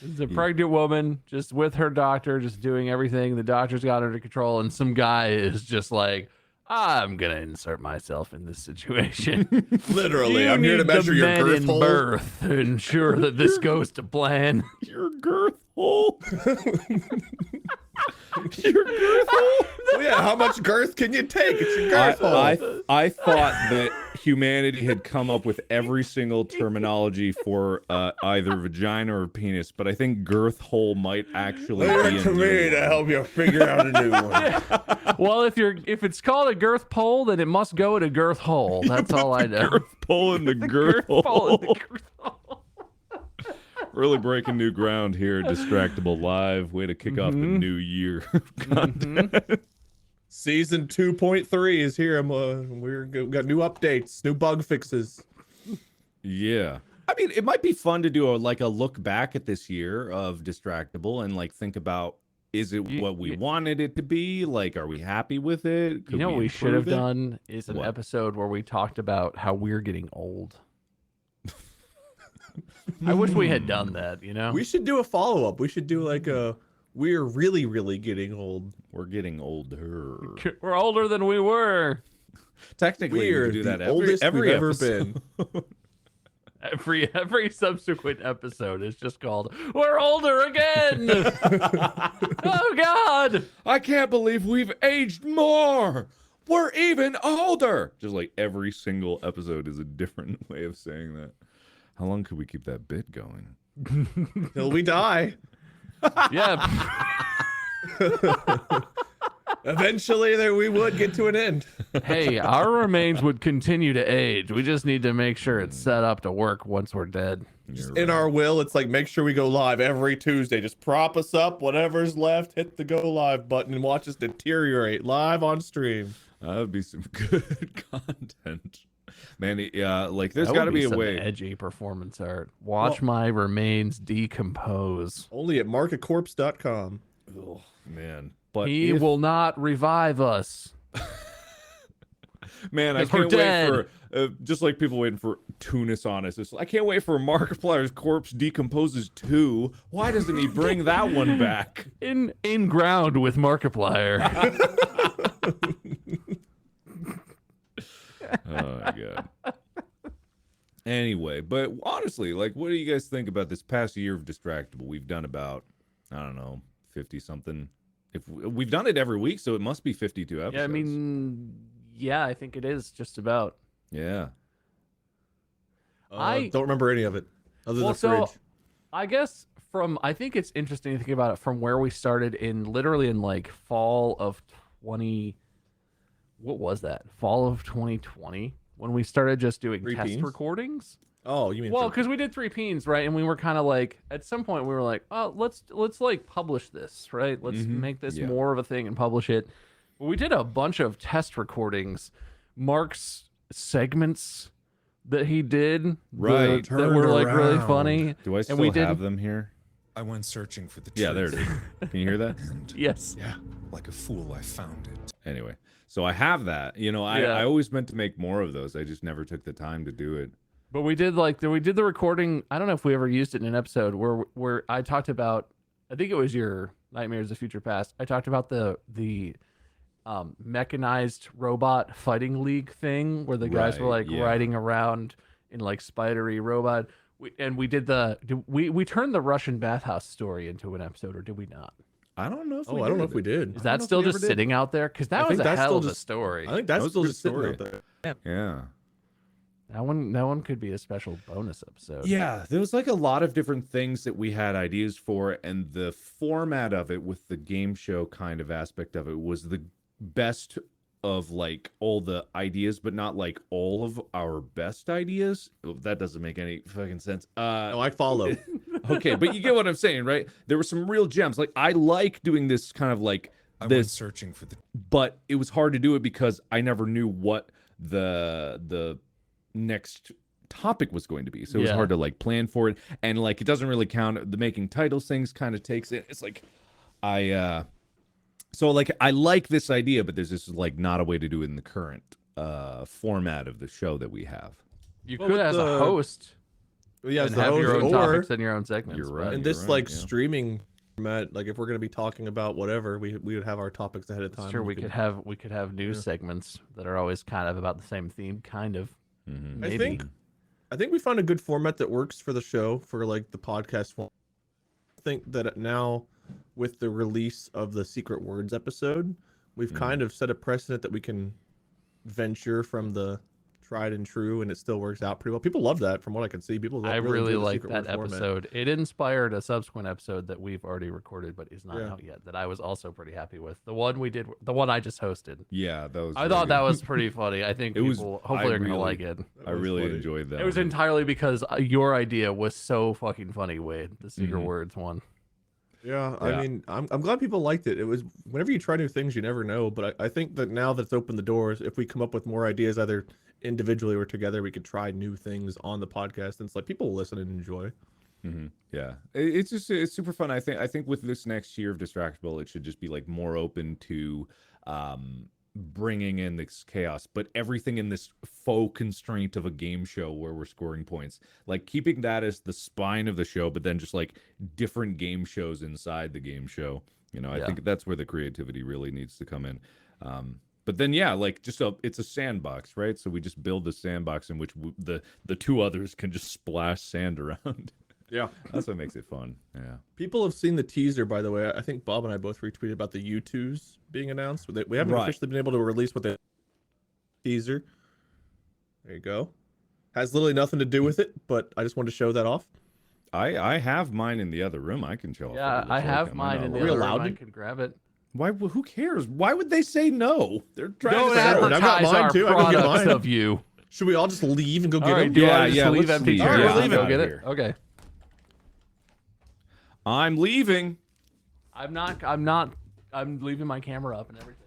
It's a pregnant woman just with her doctor, just doing everything. The doctor's got her under control, and some guy is just like, I'm gonna insert myself in this situation. Literally, You I'm here to need the measure your men girth in hole. birth to ensure that this goes to plan. Your girth hole. Your girth hole. Well, yeah, how much girth can you take? It's your girth hole. I thought that humanity had come up with every single terminology for either vagina or penis, but I think girth hole might actually Leave be it to a new me one. to help you figure out a new one. Well, if it's called a girth pole, then it must go in a girth hole. That's all I know. Girth pole in the girth Pole hole. in the girth hole. Really breaking new ground here, Distractable Live. Way to kick off the new year of content. Season 2.3 is here. We've got new updates, new bug fixes. Yeah. I mean, it might be fun to do a look back at this year of Distractable and like think about, is it what we wanted it to be? Like, are we happy with it? Could You know what we should have improve it? done is an What? episode where we talked about how we're getting old. I wish we had done that, you know? We should do a follow up. We should do like a we're really, really getting old. We're getting older. We're older than we were. Technically, we We're could do the that oldest every we've ever episode. been. Every subsequent episode is just called "We're older again." Oh God! I can't believe we've aged more. We're even older. Just like every single episode is a different way of saying that. How long could we keep that bit going? Till we die. Yeah. Eventually, there we would get to an end. Hey, our remains would continue to age. We just need to make sure it's set up to work once we're dead. You're In right. our will, it's like make sure we go live every Tuesday. Just prop us up, whatever's left, hit the go live button, and watch us deteriorate live on stream. That would be some good content. Man, yeah, like there's That got to would be a some way. edgy performance art. Watch my remains decompose. Only at marketcorpse.com. Oh, man, but He if- will not revive us. Man, I 'Cause we're can't wait dead. for just like people waiting for Tunis on us. I can't wait for Markiplier's corpse decomposes 2. Why doesn't he bring that one back? In ground with Markiplier. Oh my god. Anyway, but honestly, like, what do you guys think about this past year of Distractable? We've done about, I don't know, 50 something. If we've done it every week, so it must be 52 episodes. Yeah, I mean, yeah, I think it is just about. yeah. I- Don't remember any of it other than Well, the fridge. so I guess I think it's interesting to think about it from where we started literally in like fall of 20. What was that? Fall of 2020 when we started just doing Three test Peens? recordings. Oh, you mean Well, for- because we did 3 Peens, right? And we were kind of like, at some point, we were like, oh, let's like publish this, right? Let's Mhm. make this Yeah. more of a thing and publish it. But we did a bunch of test recordings. Mark's segments that he did, Right. that were like really Turnaround. funny. Do I still we have didn't- them here? I went searching for the truth. Yeah, there it is. Can you hear that? And Yes. Yeah. like a fool, I found it. Anyway, so I have that. You know, Yeah. I always meant to make more of those. I just never took the time to do it. But we did the recording. I don't know if we ever used it in an episode where I talked about. I think it was your Nightmares of Future Past. I talked about the mechanized robot fighting league thing where the guys were Right, like yeah. riding around in like spidery robot. We turned the Russian bathhouse story into an episode, or did we not? I don't know if Oh, I don't know if we did. Is I don't that know if still we just ever did. sitting out there? Because I that was think a that's hell still of a just- story. I think that's That was still a just sitting story. out there. Yeah. That one could be a special bonus episode. Yeah, there was like a lot of different things that we had ideas for, and the format of it with the game show kind of aspect of it was the best of like all the ideas, but not like all of our best ideas. Oh, that doesn't make any fucking sense. No, I follow. Okay, but you get what I'm saying, right? There were some real gems. Like I like doing this kind of like I went this, searching for the but it was hard to do it because I never knew what the next topic was going to be. So it was Yeah. hard to like plan for it, and like it doesn't really count. The making titles things kind of takes it. It's like so like I like this idea, but there's just like not a way to do it in the current format of the show that we have. You Well, could with as a the- host Yeah, and as the have your host, own or topics and your own segments. You're but- right. in this You're like yeah. streaming format, like if we're gonna be talking about whatever, we would have our topics ahead of time. Sure, and we could have news Yeah. segments that are always kind of about the same theme, kind of. Mhm. I Maybe. think we found a good format that works for the show, for like the podcast form. I think that now, with the release of the Secret Words episode, we've kind of set a precedent that we can venture from the tried and true, and it still works out pretty well. People love that, from what I can see. People I really enjoy the like Secret that Word format. episode. It inspired a subsequent episode that we've already recorded, but is not Yeah. out yet. That I was also pretty happy with. The one we did, the one I just hosted. Yeah, that was. I really thought that good. was pretty funny. I think It was- people I hopefully are gonna really- like it. That I was really funny. enjoyed that. It was one. entirely because your idea was so fucking funny, Wade. The Secret Mhm. Words one. Yeah, Yeah. I mean, I'm glad people liked it. It was, whenever you try new things, you never know. But I think that now that it's opened the doors, if we come up with more ideas, either individually or together, we could try new things on the podcast, and it's like people will listen and enjoy. Yeah, it's super fun. I think with this next year of Distractable, it should just be like more open to bringing in this chaos, but everything in this faux constraint of a game show where we're scoring points, like keeping that as the spine of the show, but then just like different game shows inside the game show. I Yeah. think that's where the creativity really needs to come in. But then, yeah, like it's a sandbox, right? So we just build the sandbox in which the two others can just splash sand around. Yeah. That's what makes it fun. Yeah. People have seen the teaser, by the way. I think Bob and I both retweeted about the U2s being announced. We haven't Right. officially been able to release what the teaser. There you go. Has literally nothing to do with it, but I just wanted to show that off. I have mine in the other room. I can show. off what it Yeah, looks I like. have Am I mine not in the Are we other allowed room. I to- could grab it. Why? Who cares? Why would they say no? They're trying No, to it's say advertising. I've got Advertise mine our too. I can get products mine. of you. Should we all just leave and go All get right, them? do Yeah, I just yeah, leave let's empty leave. chairs? All right, we're and leaving. go get it. Here. Okay. I'm leaving. I'm leaving my camera up and everything.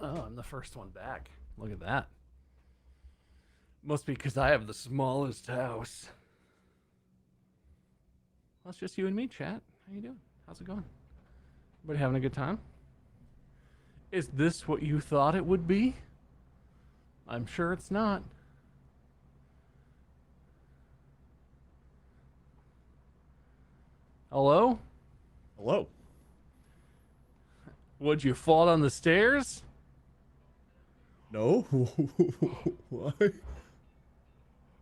Oh, I'm the first one back. Look at that. Must be because I have the smallest house. Well, it's just you and me, chat. How you doing? How's it going? Everybody having a good time? Is this what you thought it would be? I'm sure it's not. Hello? Hello. Would you fall down the stairs? No. Why?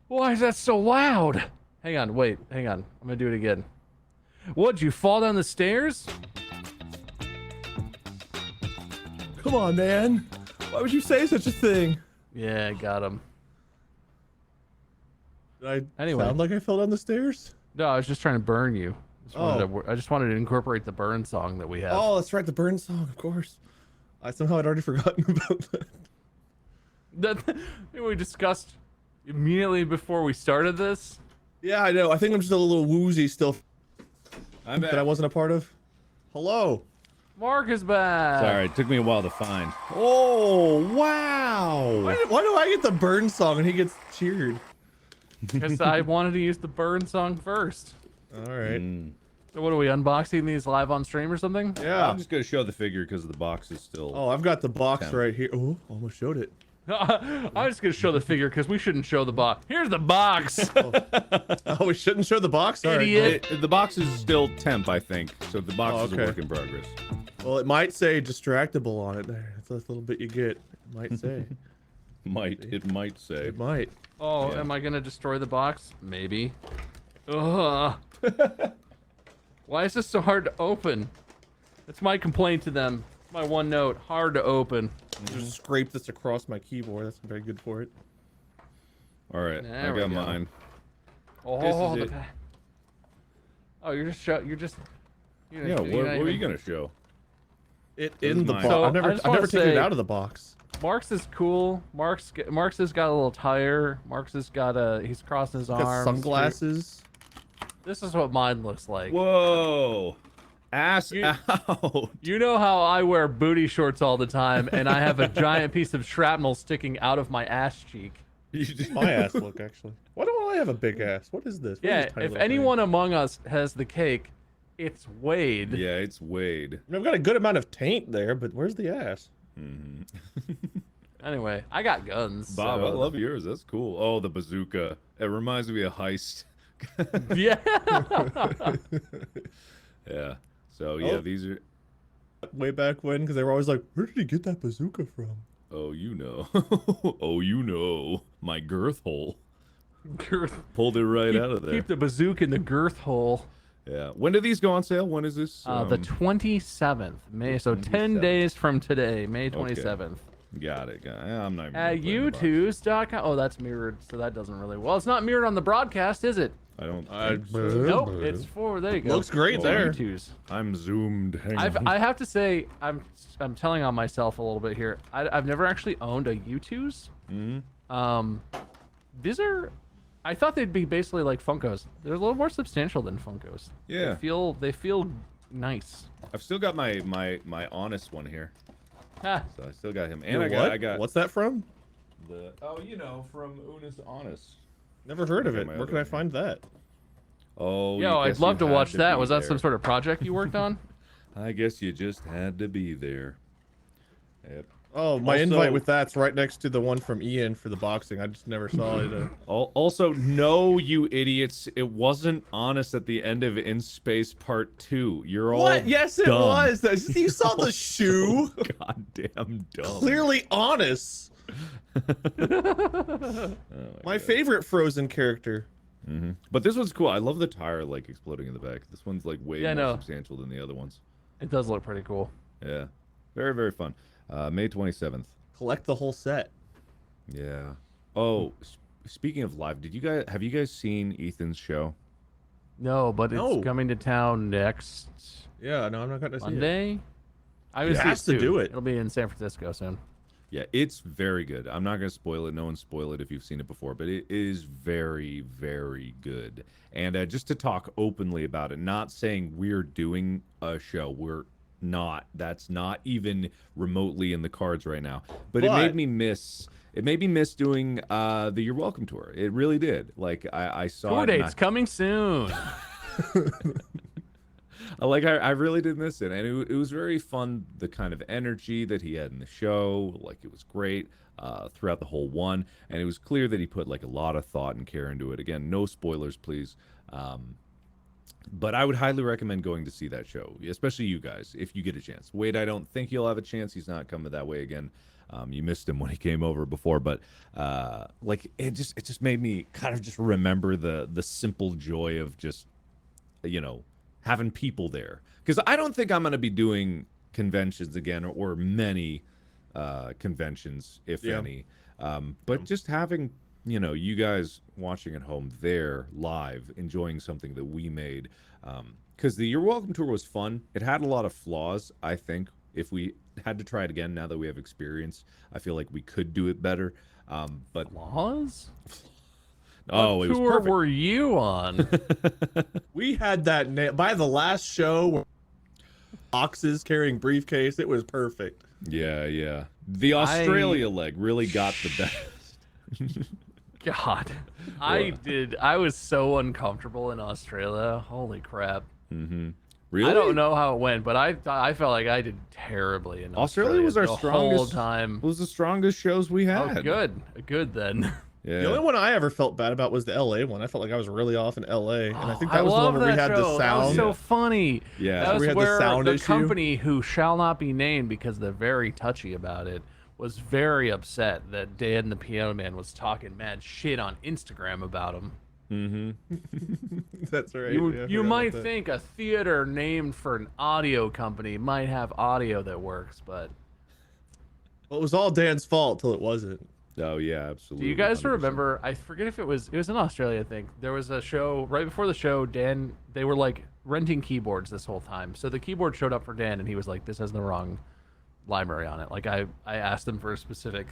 Why is that so loud? Hang on, wait, hang on. I'm gonna do it again. Would you fall down the stairs? Come on, man. Why would you say such a thing? Yeah, got him. Did I Anyway. sound like I fell down the stairs? No, I was just trying to burn you. Oh. I just wanted to incorporate the burn song that we have. Oh, that's right, the burn song, of course. I somehow had already forgotten about that. That we discussed immediately before we started this. Yeah, I know. I think I'm just a little woozy still I'm back. that I wasn't a part of. Hello. Mark is back. Sorry, it took me a while to find. Oh, wow. Why do I get the burn song and he gets cheered? Because I wanted to use the burn song first. All right. So what are we unboxing these live on stream or something? Yeah. I'm just gonna show the figure because the box is still. Oh, I've got the box Okay. right here. Oh, almost showed it. I'm just gonna show the figure because we shouldn't show the box. Here's the box. Oh, we shouldn't show the box. All right. Idiot. The box is still temp, I think. So the box is a okay. work in progress. Well, it might say distractible on it there. That's a little bit you get. It might say. It might say. It might. Oh, Yeah. am I gonna destroy the box? Maybe. Ugh. Why is this so hard to open? That's my complaint to them. My one note: hard to open. Just scrape this across my keyboard. That's very good for it. All right, There I we got go. mine. Oh, is the it. oh, you're just show. You're just. You're Yeah, not- what you're not are you even- gonna show? It This in is the mine. box. So, I've I never just wanna taken it say- out of the box. Marks is cool. Marks has got a little tire. Marks has got he's crossing his Got arms. sunglasses. This is what mine looks like. Whoa! Ass You- out! You know how I wear booty shorts all the time, and I have a giant piece of shrapnel sticking out of my ass cheek. You just- My ass look actually. Why don't I have a big ass? What is this? What is Yeah, this tiny if little thing? anyone among us has the cake, it's Wade. Yeah, it's Wade. I mean, I've got a good amount of taint there, but where's the ass? hmm Anyway, I got guns. Bob, so- I love yours. That's cool. Oh, the bazooka. It reminds me of Heist. Yeah. Yeah. So yeah, Oh. these are. Way back when, because they were always like, "Where did he get that bazooka from?" Oh, you know. Oh, you know. My girth hole. Girth. Pulled it right keep, out of there. keep the bazooka in the girth hole. Yeah. When do these go on sale? When is this? The 27th, May. So 10 27th. days from today, May 27th. Got it. I'm not even. At gonna put it in the box. YouTubes.com. Oh, that's mirrored, so that doesn't really. Well, it's not mirrored on the broadcast, is it? I don't. I- think so. Nope. It's for. There you go. Looks great Oh, there. YouTubes. I'm zoomed. Hang on. I have to say I'm telling on myself a little bit here. I've never actually owned a U2s. Mhm. These are. I thought they'd be basically like Funkos. They're a little more substantial than Funkos. Yeah. They feel nice. I've still got my honest one here. Ha. So I still got him. And Your what? I got What's that from? the from Una's Honest. Never heard of Okay, it. my Where other can I one. find that? Oh, Yo, I'd guess love you to had watch that. be Was that there. some sort of project you worked on? I guess you just had to be there. Yep. Oh, my Also- invite with that's right next to the one from Ian for the boxing. I just never saw it. Also, no, you idiots! It wasn't honest at the end of In Space Part 2. You're all What? Yes, it dumb. was. You saw the shoe. Goddamn dumb. Clearly honest. Oh My God. favorite Frozen character. But this one's cool. I love the tire like exploding in the back. This one's like way Yeah, more no. substantial than the other ones. It does look pretty cool. Yeah, very very fun. May 27th. Collect the whole set. Yeah. Oh, speaking of live, have you guys seen Ethan's show? No, but it's No. coming to town next Yeah, no, I'm not gonna see it. Monday. I was He has to do it. It'll be in San Francisco soon. Yeah, it's very good. I'm not gonna spoil it. No one spoil it if you've seen it before, but it is very very good. And just to talk openly about it, not saying we're doing a show. We're not. That's not even remotely in the cards right now. But it But- made me miss. It made me miss doing the You're Welcome tour. It really did. Like I saw Tour it and dates coming soon. I really did miss it, and it was very fun. The kind of energy that he had in the show, like it was great throughout the whole one, and it was clear that he put like a lot of thought and care into it. Again, no spoilers, please. But I would highly recommend going to see that show, especially you guys, if you get a chance. Wade, I don't think you'll have a chance. He's not coming that way again. You missed him when he came over before, but like it just made me kind of just remember the simple joy of just having people there, because I don't think I'm going to be doing conventions again, or many conventions, if Yeah. any. But just having you guys watching at home there live, enjoying something that we made, because the You're Welcome tour was fun. It had a lot of flaws. I think if we had to try it again, now that we have experience, I feel like we could do it better. But Laws? oh, What it was tour perfect. were you on? We had that by the last show. Boxes carrying briefcase. It was perfect. Yeah. The Australia leg really got the best. God, I was so uncomfortable in Australia. Holy crap. Mm-hmm. Really? I don't know how it went, but I felt like I did terribly in Australia was our the strongest whole time. Was the strongest shows we had. Oh, good then. Yeah. The only one I ever felt bad about was the LA one. I felt like I was really off in LA, and I think that was the love one where we that had show. the That was sound. so funny. Yeah. That was we had the where sound the issue. company, who shall not be named because they're very touchy about it, was very upset that Dan the Piano Man was talking mad shit on Instagram about him. Mm-hmm. That's right. You, yeah, I you forgot might about that. think a theater named for an audio company might have audio that works, but Well, it was all Dan's fault till it wasn't. Oh yeah, absolutely. do you guys 100%. remember? I forget if it was in Australia. I think there was a show right before the show. Dan, they were like renting keyboards this whole time. So the keyboard showed up for Dan, and he was like, "This has the wrong library on it." Like I asked him for a specific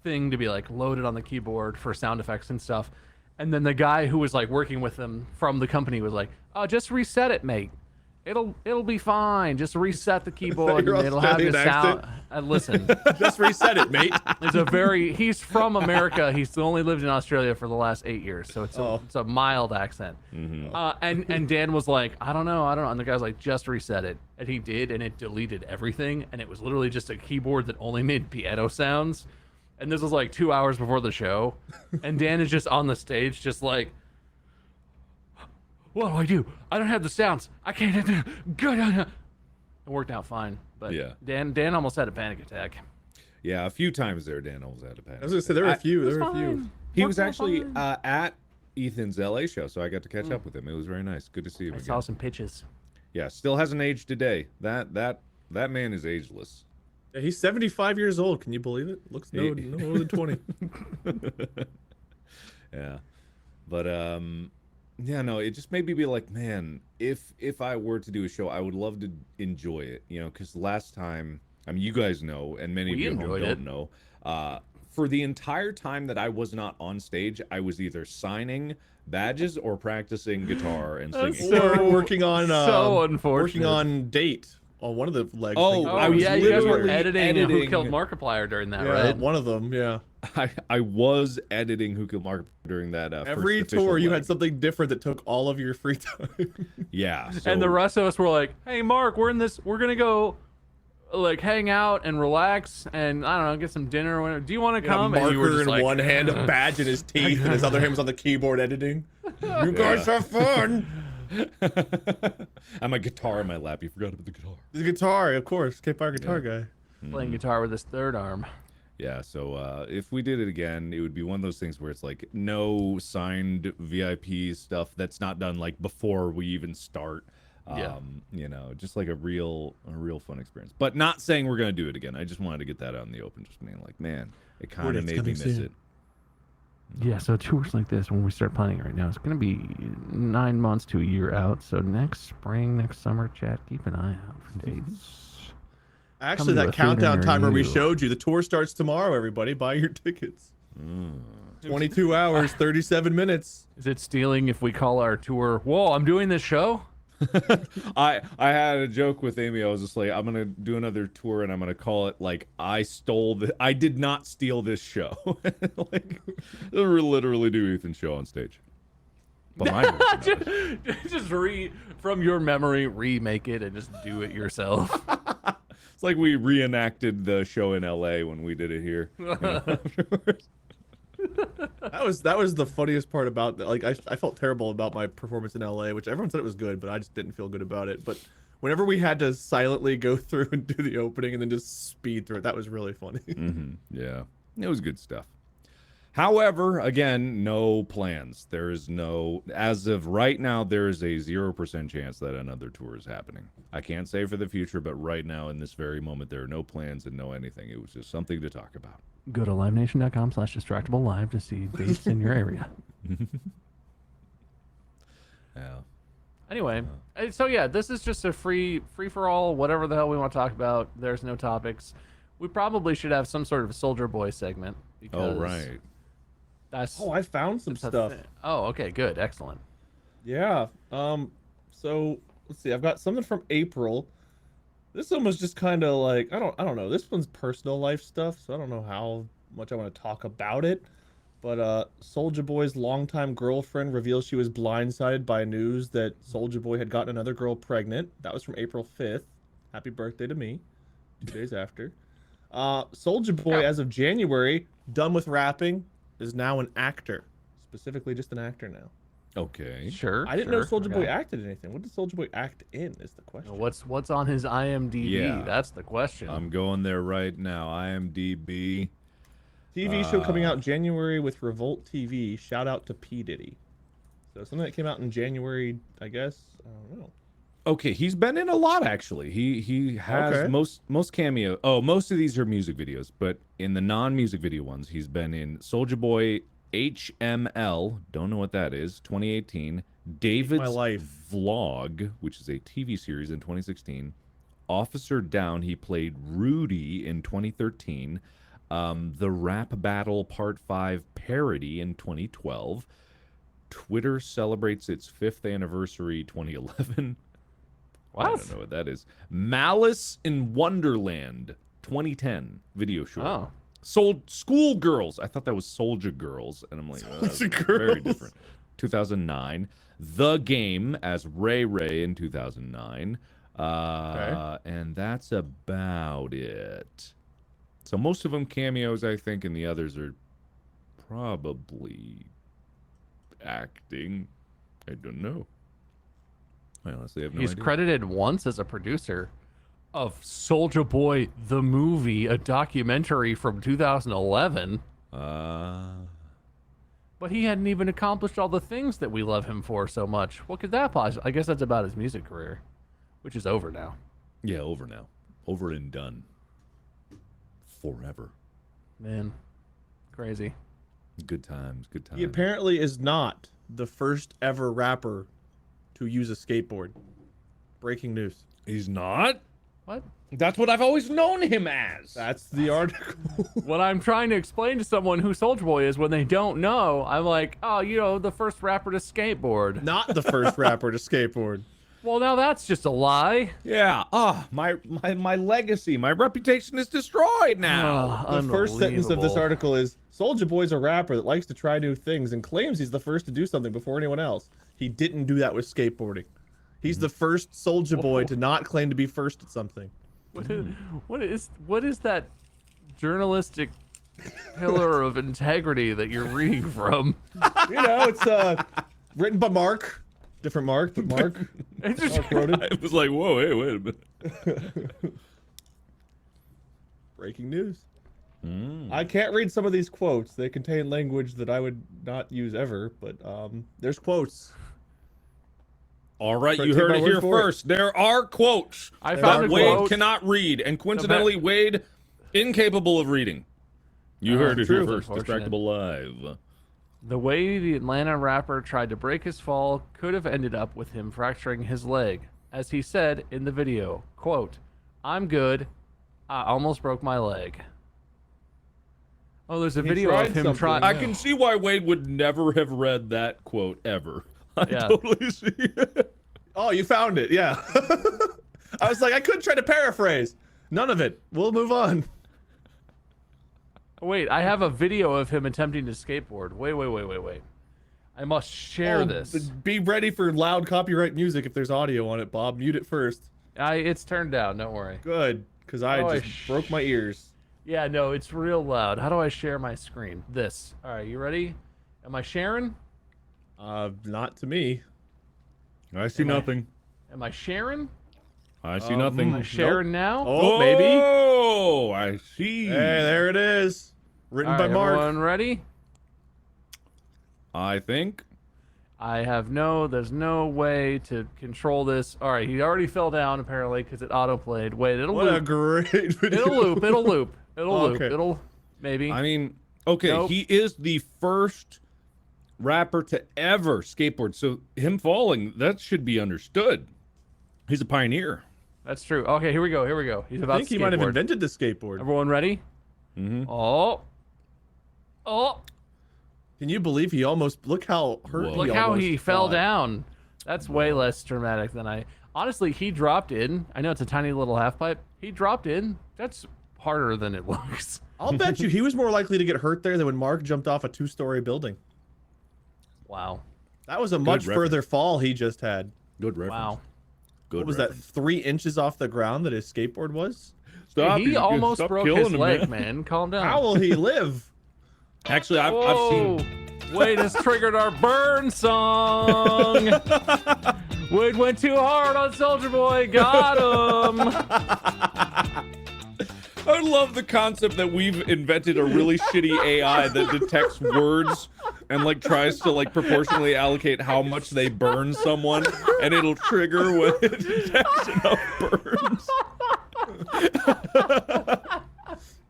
thing to be like loaded on the keyboard for sound effects and stuff. And then the guy who was like working with them from the company was like, "Oh, just reset it, mate. It'll be fine. Just reset the keyboard your and it'll have the Australian sound." accent? Listen, Just reset it, mate. he's from America. He's only lived in Australia for the last 8 years, so it's a mild accent. Mhm. And Dan was like, I don't know. And the guy's like, just reset it, and he did, and it deleted everything, and it was literally just a keyboard that only made piano sounds. And this was like 2 hours before the show, and Dan is just on the stage, just like, what do I do? I don't have the sounds. I can't. Good. It worked out fine, but Yeah. Dan almost had a panic attack. Yeah, a few times there, Dan almost had a panic. I was gonna say there were a few. It There was were a few. fine. He Worked was out actually fine. at Ethan's LA show, so I got to catch up with him. It was very nice. Good to see him I again. saw some pitches. Yeah, still hasn't aged today. That man is ageless. Yeah, he's 75 years old. Can you believe it? Looks no more than 20. Yeah, but yeah, no, it just made me be like, man, if I were to do a show, I would love to enjoy it, because last time, I mean, you guys know, and many of We you at home enjoyed don't it. know, for the entire time that I was not on stage, I was either signing badges or practicing guitar and That's singing. so- Or working on so working unfortunate. on date on one of the legs. Oh, things. Oh, I was yeah, you guys were literally editing Who editing- Killed Markiplier during that, yeah, right? one of them. Yeah. I was editing Who Killed Mark during that Every first official tour, you leg. had something different that took all of your free time. Yeah, And the so- rest of us were like, "Hey, Mark, we're gonna go, like, hang out and relax, and I don't know, get some dinner or whatever. Do you want to He had a come?" And you were marker just in like, one hand, a badge in his teeth, and his other hand was on the keyboard editing. You guys have fun. I'm a guitar in my lap. You forgot about the guitar. The guitar, of course. K-Fire guitar guy. playing guitar with his third arm. Yeah, so if we did it again, it would be one of those things where it's like no signed VIP stuff that's not done like before we even start. Yeah. Just like a real fun experience. But not saying we're gonna do it again. I just wanted to get that out in the open, just being like, man, it kind of it's made me coming miss soon. it. Yeah, so tours like this, when we start planning right now, it's going to be 9 months to a year out. So next spring, next summer, chat, keep an eye out for dates. Actually, to a that theater countdown near timer we you. showed you, the tour starts tomorrow, everybody. Buy your tickets. Mm. 22 hours, 37 minutes. Is it stealing if we call our tour, "Whoa, I'm doing this show"? I had a joke with Amy. I was just like, I'm gonna do another tour and I'm gonna call it like I did not steal this show. Like, we're literally do Ethan's show on stage. But my version of it. Just from your memory, remake it and just do it yourself. It's like we reenacted the show in LA when we did it here. Afterwards. That was the funniest part about that. Like, I felt terrible about my performance in LA, which everyone said it was good, but I just didn't feel good about it. But whenever we had to silently go through and do the opening and then just speed through it, that was really funny. Yeah, it was good stuff. However, again, no plans. There is no, as of right now, there is a 0% chance that another tour is happening. I can't say for the future, but right now, in this very moment, there are no plans and no anything. It was just something to talk about. Go to livenation.com/distractiblelive to see dates in your area. Yeah. Anyway, so yeah, this is just a free for all, whatever the hell we want to talk about. There's no topics. We probably should have some sort of Soldier Boy segment. Because Oh, right. That's Oh, I found some that's a stuff. thi- Oh, okay, good, excellent. Yeah. So let's see. I've got something from April. This one was just kind of like I don't know. This one's personal life stuff, so I don't know how much I want to talk about it. But Soulja Boy's longtime girlfriend reveals she was blindsided by news that Soulja Boy had gotten another girl pregnant. That was from April 5th. Happy birthday to me. 2 days after. Soulja Boy, as of January, done with rapping, is now an actor. Specifically, just an actor now. Okay. Sure. I didn't know sure, Soulja Boy okay. acted in anything. What did Soulja Boy act in? Is the question. What's on his IMDb? Yeah. That's the question. I'm going there right now. IMDb. TV show coming out January with Revolt TV. Shout out to P Diddy. So something that came out in January, I guess. I don't know. Okay, he's been in a lot actually. He has Okay. most cameo. Oh, most of these are music videos, but in the non-music video ones, he's been in Soulja Boy HML. Don't know what that is. 2018. David's Life. Vlog, which is a TV series in 2016. Officer Down. He played Rudy in 2013. The Rap Battle Part 5 parody in 2012. Twitter celebrates its 5th anniversary 2011. I What? don't know what that is. Malice in Wonderland 2010 video short. Oh. Sold Schoolgirls. I thought that was Soldier Girls, and I'm like, oh, that's Soulja very Girls. different. 2009. The Game as Ray Ray in 2009. And that's about it. So most of them cameos, I think, and the others are probably acting. I don't know. I honestly have no He's idea. credited once as a producer of Soulja Boy the movie, a documentary from 2011. But he hadn't even accomplished all the things that we love him for so much. What could that possibly? I guess that's about his music career, which is over now. Yeah, over now. Over and done. Forever. Man, crazy. Good times, good times. He apparently is not the first ever rapper to use a skateboard. Breaking news. He's not? What? That's what I've always known him as. That's the article. What I'm trying to explain to someone who Soulja Boy is when they don't know, I'm like, oh, you know, the first rapper to skateboard. Not the first rapper to skateboard. Well, now that's just a lie. Yeah. My legacy, my reputation is destroyed now. Oh, The first sentence of this unbelievable. article is Soulja Boy's a rapper that likes to try new things and claims he's the first to do something before anyone else. He didn't do that with skateboarding. He's the first Soulja Boy to not claim to be first at something. What is that journalistic pillar of integrity that you're reading from? You know, it's written by Mark. Different Mark, but Mark. It's just- Mark wrote it. I was like, whoa, hey, wait a minute. Breaking news. I can't read some of these quotes. They contain language that I would not use ever, but there's quotes. All right, Take you my heard it word here for it. first. There are quotes I There found are a that Wade quote. cannot read, and coincidentally, Wade incapable of reading. You heard it true. here first. Unfortunate. Distractible Live. The way the Atlanta rapper tried to break his fall could have ended up with him fracturing his leg. As he said in the video, quote, "I'm good. I almost broke my leg." Oh, there's a He video tried of him something. trying. I can see why Wade would never have read that quote ever. I Yeah. totally see it. Oh, you found it. Yeah. I was like, I could try to paraphrase. None of it. We'll move on. Wait, I have a video of him attempting to skateboard. Wait. I must share Oh, this. Be ready for loud copyright music if there's audio on it, Bob. Mute it first. It's turned down. Don't worry. Good, because I Oh, I just broke my ears. Yeah, no, it's real loud. How do I share my screen? This. All right, you ready? Am I sharing? Not to me. I see nothing. Am I sharing? I see Am I nothing. sharing now? Oh, maybe. Oh, I see. Hey, there it is. Written All by right, Mark. everyone ready? I think. There's no way to control this. All right, he already fell down apparently because it auto-played. Wait, it'll What a loop. great video. It'll loop. It'll loop. It'll loop. Okay. It'll maybe. I mean, okay, Nope. he is the first rapper to ever skateboard. So him falling, that should be understood. He's a pioneer. That's true. Okay, here we go. He's I about think to he might have skateboard. invented the skateboard. Everyone ready? Mm-hmm. Oh. Can you believe he almost? Look how hurt. Whoa. He Look how almost he fell got. down. That's way less dramatic than I. Honestly, he dropped in. I know it's a tiny little half pipe. He dropped in. That's harder than it looks. I'll bet you he was more likely to get hurt there than when Mark jumped off a 2-story building. Wow. That was a much reference. further fall he just had. Good reference. Wow. Good What was reference. that, 3 inches off the ground that his skateboard was? Stop, he almost stop broke killing his him, leg, man. man. Calm down. How will he live? Actually, I've Whoa. seen. Wade has triggered our burn song. Wade went too hard on Soldier Boy. Got him. I love the concept that we've invented a really shitty AI that detects words and like tries to like proportionally allocate how much they burn someone, and it'll trigger when it detects enough burns.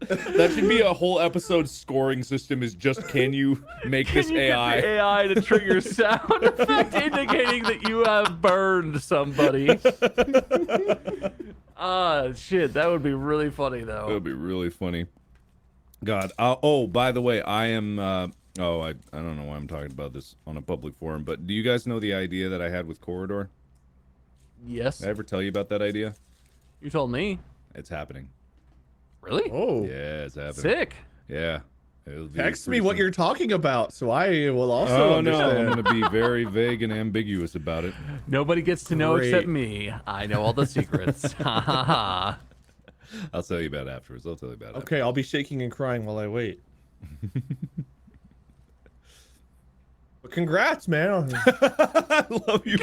That should be a whole episode scoring system. Is just can you make this Can you AI? get the AI to trigger sound effect indicating that you have burned somebody? Shit, that would be really funny That though. would be really funny. God. Oh, by the way, I am. I don't know why I'm talking about this on a public forum, but do you guys know the idea that I had with Corridor? Yes, Did I ever tell you about that idea? you told me. It's happening. Really? Oh. Yeah, it's happening. Sick. Yeah. It'll be Text me pretty what soon. you're talking about, so I will also Oh no, understand. I'm gonna be very vague and ambiguous about it. Nobody gets to know except Great. me. I know all the secrets. Ha ha ha. I'll tell you about it afterwards. I'll tell you about it. Okay, I'll be shaking and crying while I wait. But congrats, man. I love you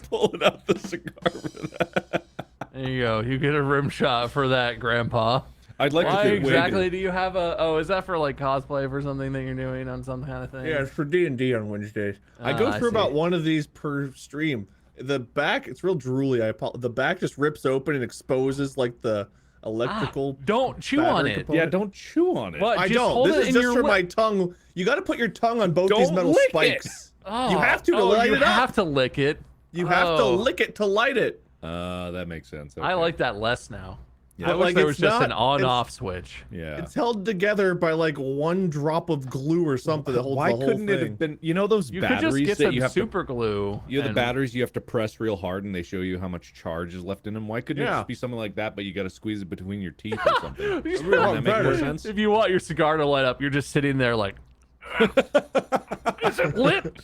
pulling out the cigar for that. There you go. You get a rim shot for that, Grandpa. I'd like Why to think exactly do you have a? Oh, is that for like cosplay for something that you're doing on some kind of thing? Yeah, it's for D&D on Wednesdays. I Ah, go I through about see. one of these per stream. The back, it's real drooly. The back just rips open and exposes like the electrical. Don't chew on battery it. component. Yeah, don't chew on it. What? I just don't. hold This it is in just your for lip. my tongue. You got to put your tongue on both these Don't metal lick spikes. Oh, You have to light you it up. have to lick it. You have to Oh. lick it to light it. That makes sense. I Okay. like that less now. Yeah. I wish Like, there it's was just an not- on-off switch. Yeah. It's held together by like one drop of glue or something that holds Why the whole couldn't thing. it have been? You know those You could batteries just get that some you have super glue. to. You know the and- batteries you have to press real hard, and they show you how much charge is left in them. Why couldn't it Yeah. just be something like that, but you got to squeeze it between your teeth or something? You Doesn't should- that make more sense? If you want your cigar to light up, you're just sitting there like, is it lit?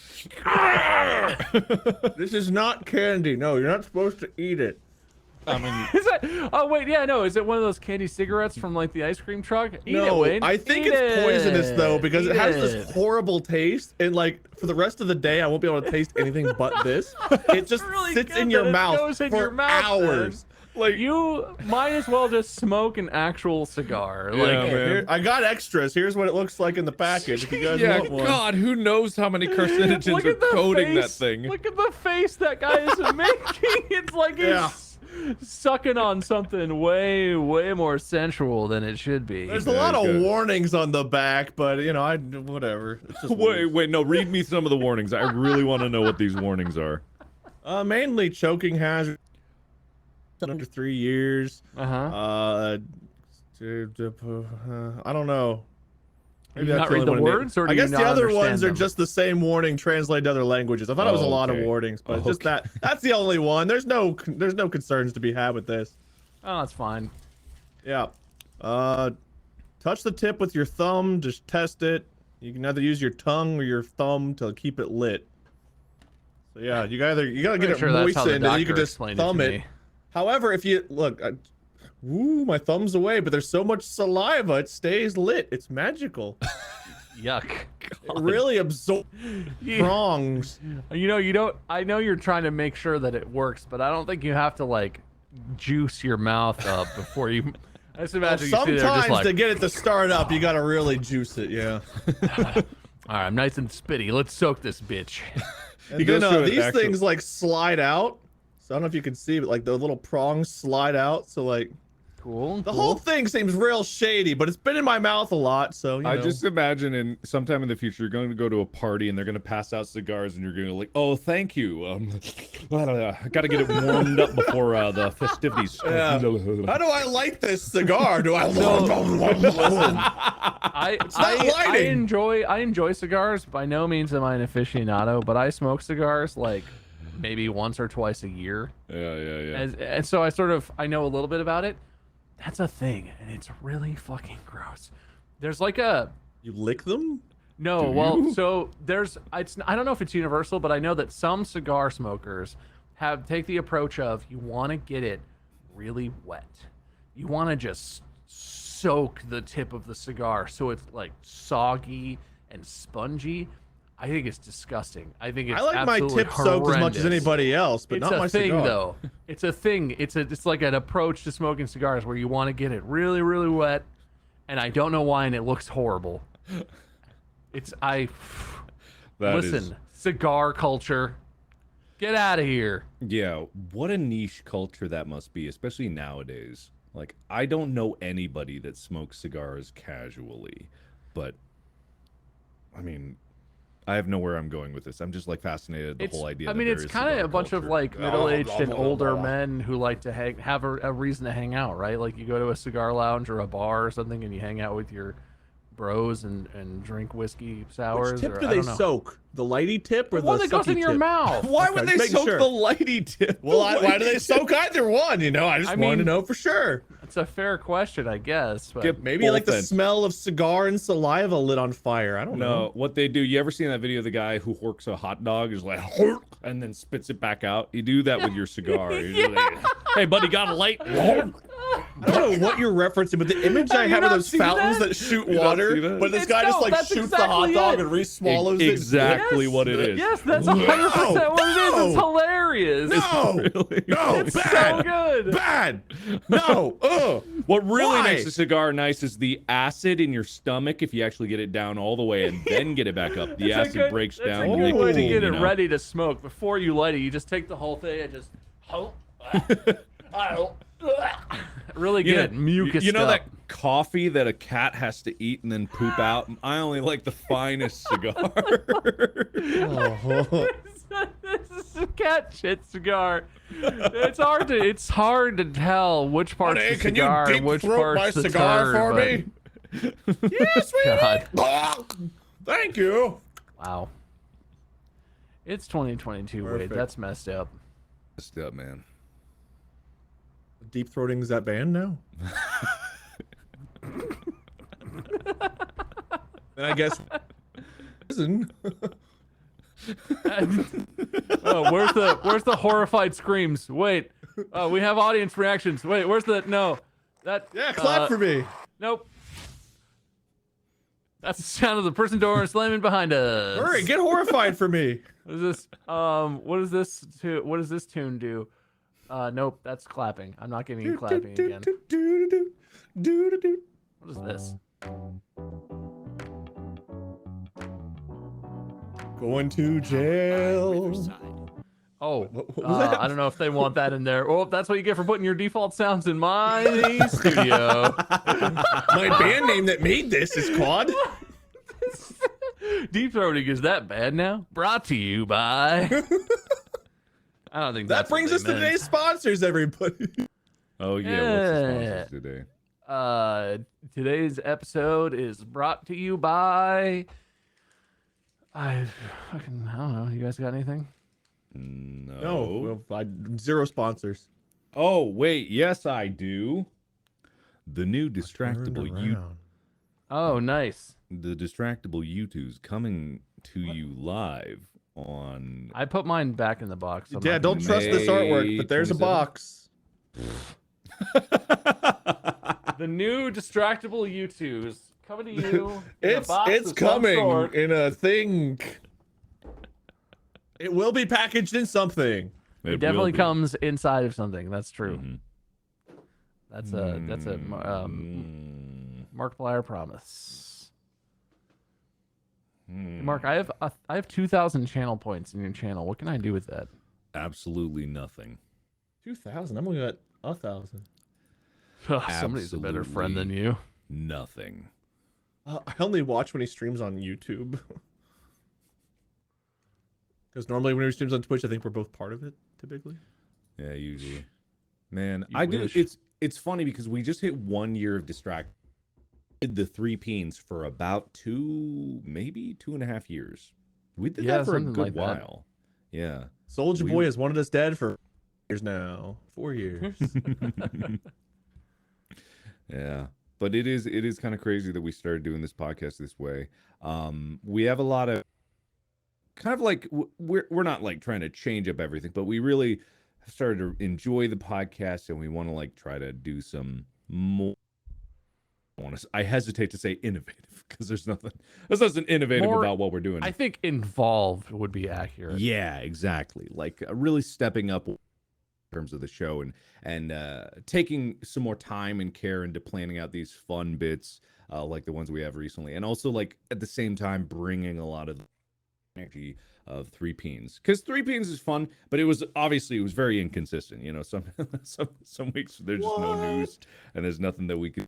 This is not candy. No, you're not supposed to eat it. I mean, Is that? Oh wait, yeah, no. Is it one of those candy cigarettes from like the ice cream truck? Eat it, No, Wayne. I think Eat it's poisonous though it. because it Eat has this horrible taste, and like for the rest of the day, I won't be able to taste anything but this. It just really sits good in your that it mouth goes in for your mouth, hours. Like you might as well just smoke an actual cigar. Yeah, Like man. Here, I got extras. Here's what it looks like in the package. If you guys yeah, want one. God, who knows how many carcinogens look are at the coating that face. thing? Look at the face that guy is making. It's like he's Yeah. sucking on something way more sensual than it should be. There's a Very lot of good. warnings on the back, but you know, whatever. It's just Wait, no, read me some of the warnings. I really want to know what these warnings are. mainly choking hazard under 3 years. Uh-huh. I don't know. Do you not read the only one I need. words, or do I you guess the not other understand ones are them? just the same warning translated to other languages. I thought it was a lot of Okay. warnings, but just Okay. that's the only one. There's no concerns to be had with this. Oh, that's fine. Yeah. Touch the tip with your thumb. Just test it. You can either use your tongue or your thumb to keep it lit. So yeah, you gotta get Pretty it sure that's how the moistened, and then you can doctor just explained thumb to it. me. However, if you look, my thumb's away, but there's so much saliva, it stays lit. It's magical. Yuck. It really absorbs prongs. You know, you don't. I know you're trying to make sure that it works, but I don't think you have to like juice your mouth up before you. I just imagine you sit there just Sometimes like, to get it to start up, you gotta really juice it. Yeah. all right, I'm nice and spitty. Let's soak this bitch. And He then goes through an these actual- things like slide out. So I don't know if you can see, but like the little prongs slide out. So like Cool. the whole thing seems real shady, but it's been in my mouth a lot. So you I know. just imagine in sometime in the future you're going to go to a party and they're going to pass out cigars and you're going to like, oh, thank you. I got to get it warmed up before the festivities. Yeah. How do I light this cigar? Do I? I not lighting. I enjoy cigars. By no means am I an aficionado, but I smoke cigars like maybe once or twice a year, Yeah. and so I know a little bit about it. That's a thing, and it's really fucking gross. there's like a You lick them? no, Do well, you? so there's I don't know if it's universal, but I know that some cigar smokers take the approach of you want to get it really wet. You want to just soak the tip of the cigar so it's like soggy and spongy. I think it's disgusting. I think it's I like my absolutely tip soaked as much as horrendous. anybody else, but It's not a my thing cigar. though. It's a thing. It's like an approach to smoking cigars where you want to get it really, really wet, and I don't know why, and it looks horrible. That is- Listen, cigar culture, get out of here. Yeah, what a niche culture that must be, especially nowadays. Like, I don't know anybody that smokes cigars casually, but I mean, I have nowhere I'm going with this. I'm just like fascinated at the whole idea. I that mean, there it's is kind of cigar a bunch of culture. like middle-aged and older men who like to have a reason to hang out, right? Like you go to a cigar lounge or a bar or something, and you hang out with your bros and drink whiskey sours. Which tip or, do I they don't know. soak? The lighty tip or The one the that goes sucky in your tip? mouth. Why Okay, would they just making soak sure. the lighty tip? Well, why do they soak either one? You know, I just I wanted to mean- know for sure. It's a fair question, I guess. But Get Maybe like the both in. smell of cigar and saliva lit on fire. I don't No, know. what they do, you ever seen that video of the guy who horks a hot dog, is like, and then spits it back out? You do that with your cigar. You're like, hey, buddy, got a light? I don't know what you're referencing, but the image I Have you have of not those seen fountains that? that shoot You not water, seen that? but this It's- guy just no, like that's shoots the hot exactly dog it. and re-swallows Exactly Yes. what it is. yes, that's 100% what it is. It's hilarious. it. No, Really? no, It's bad, so good. bad. No, What really Why? makes a cigar nice is the acid in your stomach if you actually get it down all the way and then get it back up. The That's a acid good- breaks that's down a good way to nicotine, get you it know? ready to smoke. Before you light it, you just take the whole thing and just really You know- good mucus. You know stuff. that coffee that a cat has to eat and then poop out? I only like the finest cigar. Oh. This is a cat shit cigar. It's hard to tell which part's Honey, the can you cigar deep and which throat part's my the cigar turd, for but- me? Yes, sweetie. God. Thank you. Wow. It's 2022. Wade. Perfect. That's messed up. Messed up, man. Deep throating's that band now? And I guess prison. Oh, where's the horrified screams? Wait. Oh, we have audience reactions. Wait, where's the no? That Yeah, clap for me. Nope. That's the sound of the prison door slamming behind us. Hurry, get horrified for me. What is this? What is this? What does this tune do? Nope, that's clapping. I'm not getting you clapping again. What is this? Going to jail. Oh, What was that? I don't know if they want that in there. Oh, that's what you get for putting your default sounds in my studio. My band name that made this is called. Deep throating is that bad now? Brought to you by. I don't think That that's what brings they us to meant. today's sponsors, everybody. Oh, yeah. What's the sponsors today? Today's episode is brought to you by. I don't know. You guys got anything? No. No, well, zero sponsors. Oh, wait. Yes, I do. The new distractible Oh, nice. The distractible U2's coming to you live on. I put mine back in the box. I'm Yeah, not don't gonna- trust this artwork, but there's a 27th. box. The new distractible U2s coming to you. in a box It's of some coming sort. in a thing. It will be packaged in something. It definitely comes inside of something. That's true. Mhm. That's a Markiplier promise. Mark, I have 2,000 channel points in your channel. What can I do with that? Absolutely nothing. 2,000. I'm only at 1,000. Somebody's a better friend than you. Nothing. I only watch when he streams on YouTube. Because normally when he streams on Twitch, I think we're both part of it. Typically. Yeah, usually. Man, You I do. wish. It's funny because we just hit 1 year of distract. Did the three peens for about 2, maybe 2.5 years. We did Yeah, that for a something good like that. while. Yeah. Soldier We- Boy has wanted us dead for years now. 4 years. Yeah. But it is kind of crazy that we started doing this podcast this way. We have a lot of kind of like we're not like trying to change up everything, but we really started to enjoy the podcast, and we want to like try to do some more. I hesitate to say innovative because there's nothing innovative More- about what we're doing. I think involved would be accurate. Yeah, exactly. Like really stepping up in terms of the show and taking some more time and care into planning out these fun bits like the ones we have recently, and also like at the same time bringing a lot of the energy of Three Peens, because Three Peens is fun, but it was very inconsistent. You know, some weeks there's just no news and there's nothing that we could.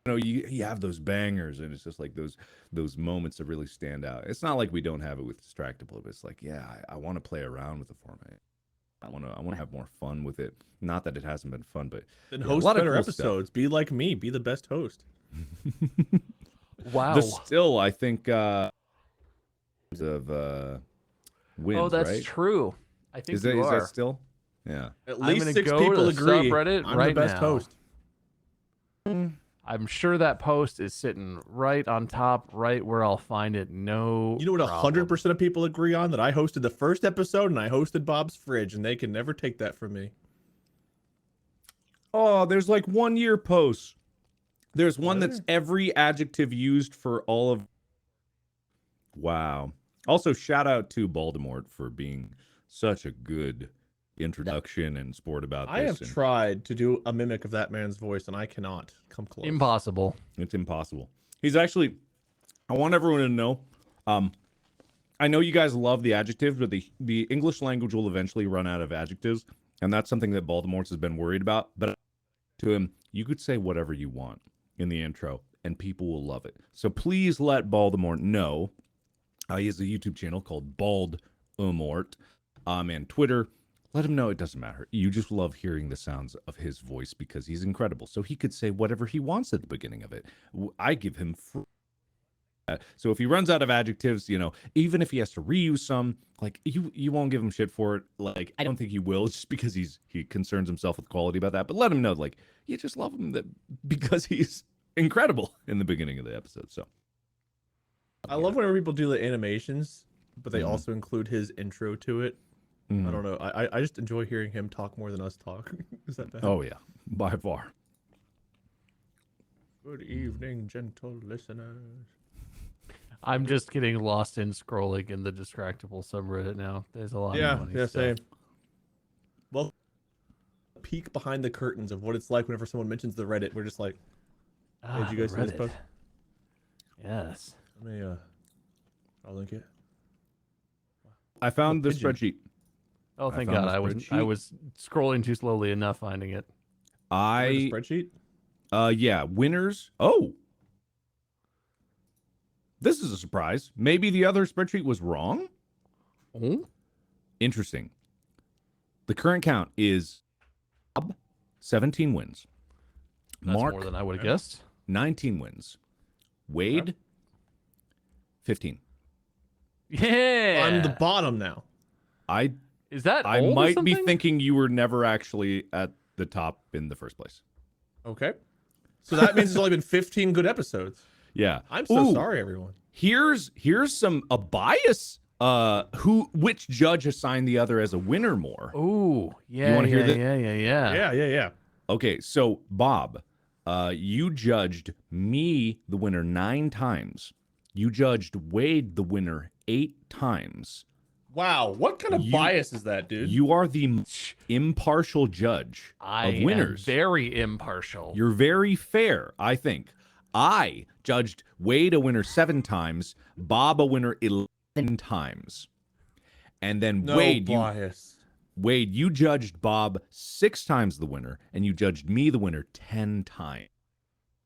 You know, you have those bangers, and it's just like those moments that really stand out. It's not like we don't have it with Distractable, but it's like, yeah, I want to play around with the format. I want to have more fun with it. Not that it hasn't been fun, but Then yeah, host a lot of better cool stuff. episodes. Be like me. Be the best host. Wow. Still, I think of wins. Oh, that's right? true. I think Is you that is are. that still? Yeah. At I'm least gonna 6 go to people the agree. subreddit I'm right the best now. host. I'm sure that post is sitting right on top, right where I'll find it. No. You know what? problem. 100% of people agree on that. I hosted the first episode and I hosted Bob's Fridge, and they can never take that from me. Oh, there's like 1 year posts. There's one Are that's every adjective used for all of. Wow. Also, shout out to Voldemort for being such a good introduction and sport about this. I have and tried to do a mimic of that man's voice, and I cannot come close. Impossible. It's impossible. He's actually. I want everyone to know. I know you guys love the adjectives, but the English language will eventually run out of adjectives, and that's something that Voldemort has been worried about. But to him, you could say whatever you want in the intro, and people will love it. So please let Voldemort know. He has a YouTube channel called Baldmort, and Twitter. Let him know it doesn't matter. You just love hearing the sounds of his voice because he's incredible. So he could say whatever he wants at the beginning of it. I give him free. So if he runs out of adjectives, you know, even if he has to reuse some, like you won't give him shit for it. Like I don't think he will, just because he concerns himself with quality about that. But let him know, like, you just love him because he's incredible in the beginning of the episode. So I love whenever people do the animations, but they Mhm. also include his intro to it. I don't know. I just enjoy hearing him talk more than us talk. Is that bad? Oh yeah, by far. Good evening, gentle listeners. I'm just getting lost in scrolling in the Distractable subreddit now. There's a lot Yeah, of funny yeah, stuff. same. Well, peek behind the curtains of what it's like whenever someone mentions the Reddit. We're just like, Ah, did you guys the see this Reddit. post? Yes. let me, I'll link it. I found the pigeon. spreadsheet. Oh, I thank found God. the I spreadsheet. was scrolling too slowly enough finding it. Where's the I spreadsheet? yeah, winners. Oh. This is a surprise. Maybe the other spreadsheet was wrong? Oh? Interesting. The current count is Bob, 17 wins. That's Mark, more than I would have guessed. 19 wins. Wade, 15. Yeah. I'm the bottom now. Is that I old or might be something? thinking you were never actually at the top in the first place. Okay. So that means there's only been 15 good episodes. Yeah. I'm so Ooh, sorry, everyone. Here's a bias. Which judge assigned the other as a winner more? Ooh, yeah. wanna hear yeah, that? Yeah. Yeah. Okay, so Bob, you judged me the winner 9 times. You judged Wade the winner 8 times. Wow. What kind of You- bias is that, dude? You are the impartial judge I of winners. am very impartial. You're very fair, I think. I judged Wade a winner 7 times, Bob a winner 11 times. And then no Wade, bias. you judged Bob 6 times the winner, and you judged me the winner 10 times.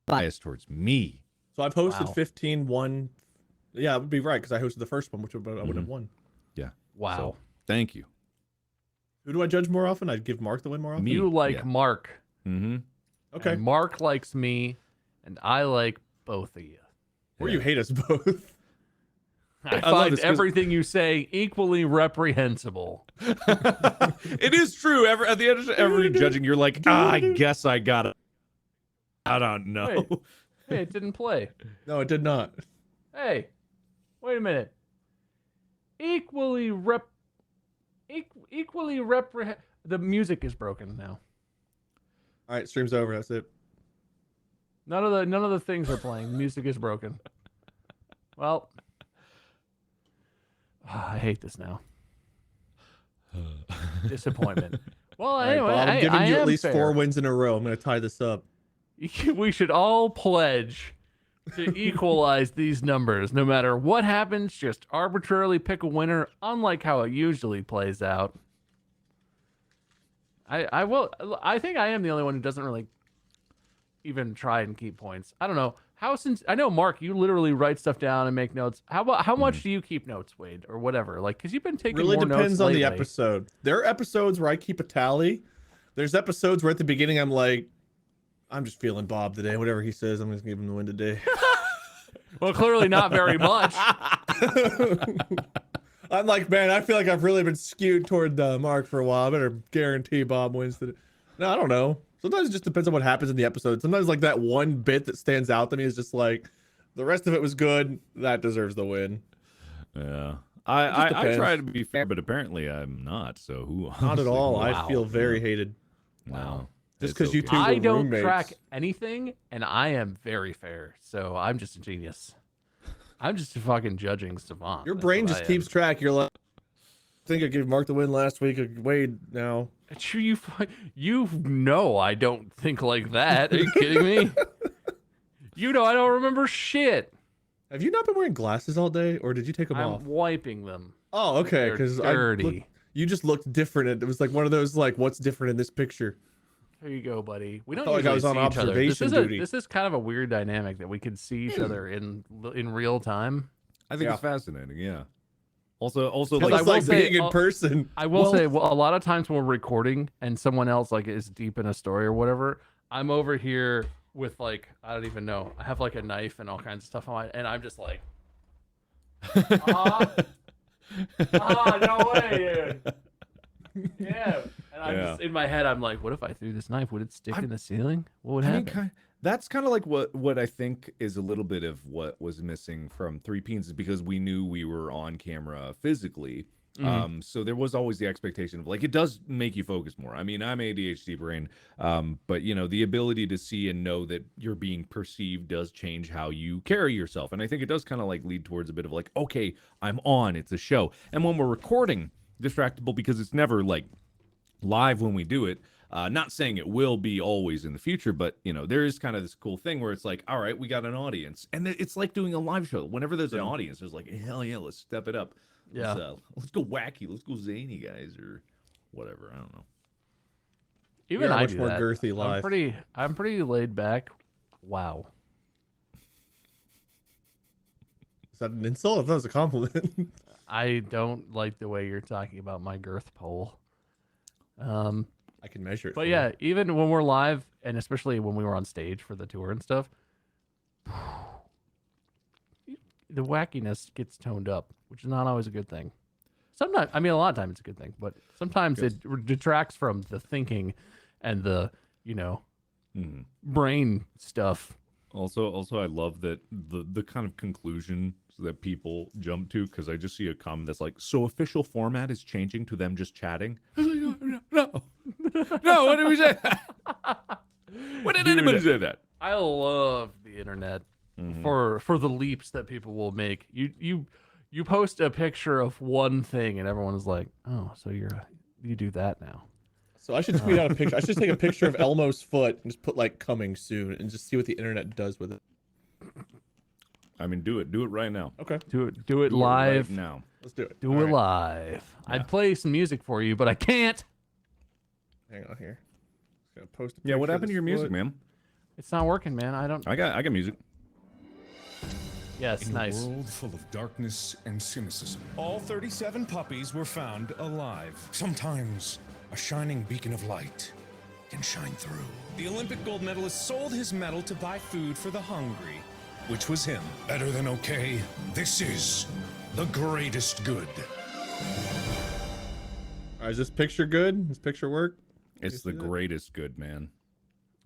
Bias towards me. So I've hosted Wow. 15, one. Yeah, it would be right because I hosted the first one, which I would have Mhm. won. Wow. So, thank you. Who do I judge more often? I'd give Mark the win more often. Me. You like yeah. Mark. Mm-hmm. Okay. And Mark likes me, and I like both of you. Or you hate us both. I love find this 'cause- everything you say equally reprehensible. It is true. At the end of every judging, you're like, I guess I got it. I don't know. Wait. Hey, it didn't play. No, it did not. Hey, wait a minute. Equally the music is broken now. All right, stream's over. That's it. None of the things are playing. Music is broken. Well, I hate this now. Disappointment. Well, All right, anyway, Bob, I'm giving I you at am least fair. 4 wins in a row. I'm gonna tie this up. We should all pledge to equalize these numbers. No matter what happens, just arbitrarily pick a winner, unlike how it usually plays out. I think I am the only one who doesn't really even try and keep points. I don't know. I know, Mark, you literally write stuff down and make notes. How much do you keep notes, Wade, or whatever? Like, because you've been taking Really more depends notes on the lately. episode. There are episodes where I keep a tally. There's episodes where at the beginning I'm like, I'm just feeling Bob today. Whatever he says, I'm just gonna give him the win today. Well, clearly not very much. I'm like, man, I feel like I've really been skewed toward Mark for a while. I better guarantee Bob wins today. No, I don't know. Sometimes it just depends on what happens in the episode. Sometimes like that one bit that stands out to me is just like, the rest of it was good. That deserves the win. Yeah. just I depends. try to be fair, but apparently I'm not. So who? Not at all. Wow. I feel very hated. Wow. Just It's 'cause you okay. two- I were don't roommates. track anything, and I am very fair. So I'm just a genius. I'm just a fucking judging savant. Your That's brain what just I am. keeps track. You're like, I think I gave Mark the win last week. Wade now. You know I don't think like that. Are you kidding me? You know I don't remember shit. Have you not been wearing glasses all day, or did you take them I'm off? wiping them. Oh, okay. They're Because dirty. you just looked different. It was like one of those like, what's different in this picture? Here you go, buddy. We don't felt like I usually was on see each other. observation duty. This is kind of a weird dynamic that we can see each other in real time. I think Yeah. it's fascinating. Yeah. Also, It's I like, will say, being in person. I will Well- say, a lot of times when we're recording and someone else like is deep in a story or whatever, I'm over here with like I don't even know. I have like a knife and all kinds of stuff on my, and I'm just like, no way, dude. Yeah, and I'm just in my head. I'm like, what if I threw this knife? Would it stick in the ceiling? What would I mean, happen? that's kind of like what I think is a little bit of what was missing from Three Peens is because we knew we were on camera physically. Mhm. So there was always the expectation of like it does make you focus more. I mean, I'm ADHD brain, but you know the ability to see and know that you're being perceived does change how you carry yourself, and I think it does kind of like lead towards a bit of like, okay, I'm on, it's a show, and when we're recording, distractible because it's never like live when we do it. Not saying it will be always in the future, but you know, there is kind of this cool thing where it's like, all right, we got an audience, and it's like doing a live show. Whenever there's an audience, there's like, hell yeah, let's step it up. Yeah. Let's go wacky, let's go zany, guys, or whatever. I don't know. Even You're I much do more that. girthy live. I'm pretty laid back. Wow. Is that an insult? I thought it was a compliment. I don't like the way you're talking about my girth pole. I can measure it. But for yeah, you. even when we're live, and especially when we were on stage for the tour and stuff, the wackiness gets toned up, which is not always a good thing. Sometimes, I mean, a lot of times it's a good thing, but sometimes it detracts from the thinking and the, you know, Mhm. brain stuff. Also, I love that the kind of conclusion that people jump to because I just see a comment that's like, so official format is changing to them just chatting. No, what did we say? When did Dude, anybody say that? I love the internet Mhm. for the leaps that people will make. You post a picture of one thing and everyone is like, oh, so you do that now. So I should tweet out a picture. I should just take a picture of Elmo's foot and just put like coming soon and just see what the internet does with it. I mean, do it right now. Okay, Do it Do it live. right now. let's do it. Do All it right, live. I'd play some music for you, but I can't. Hang on here. Just gonna post a Yeah, what picture of happened to this your music, foot. man? It's not working, man. I don't. I got music. Yes, In nice. a world full of darkness and cynicism, all 37 puppies were found alive. Sometimes a shining beacon of light can shine through. The Olympic gold medalist sold his medal to buy food for the hungry, which was him. Better than okay. This is the greatest good. All right, is this picture good? Does this picture work? It's the greatest good, man.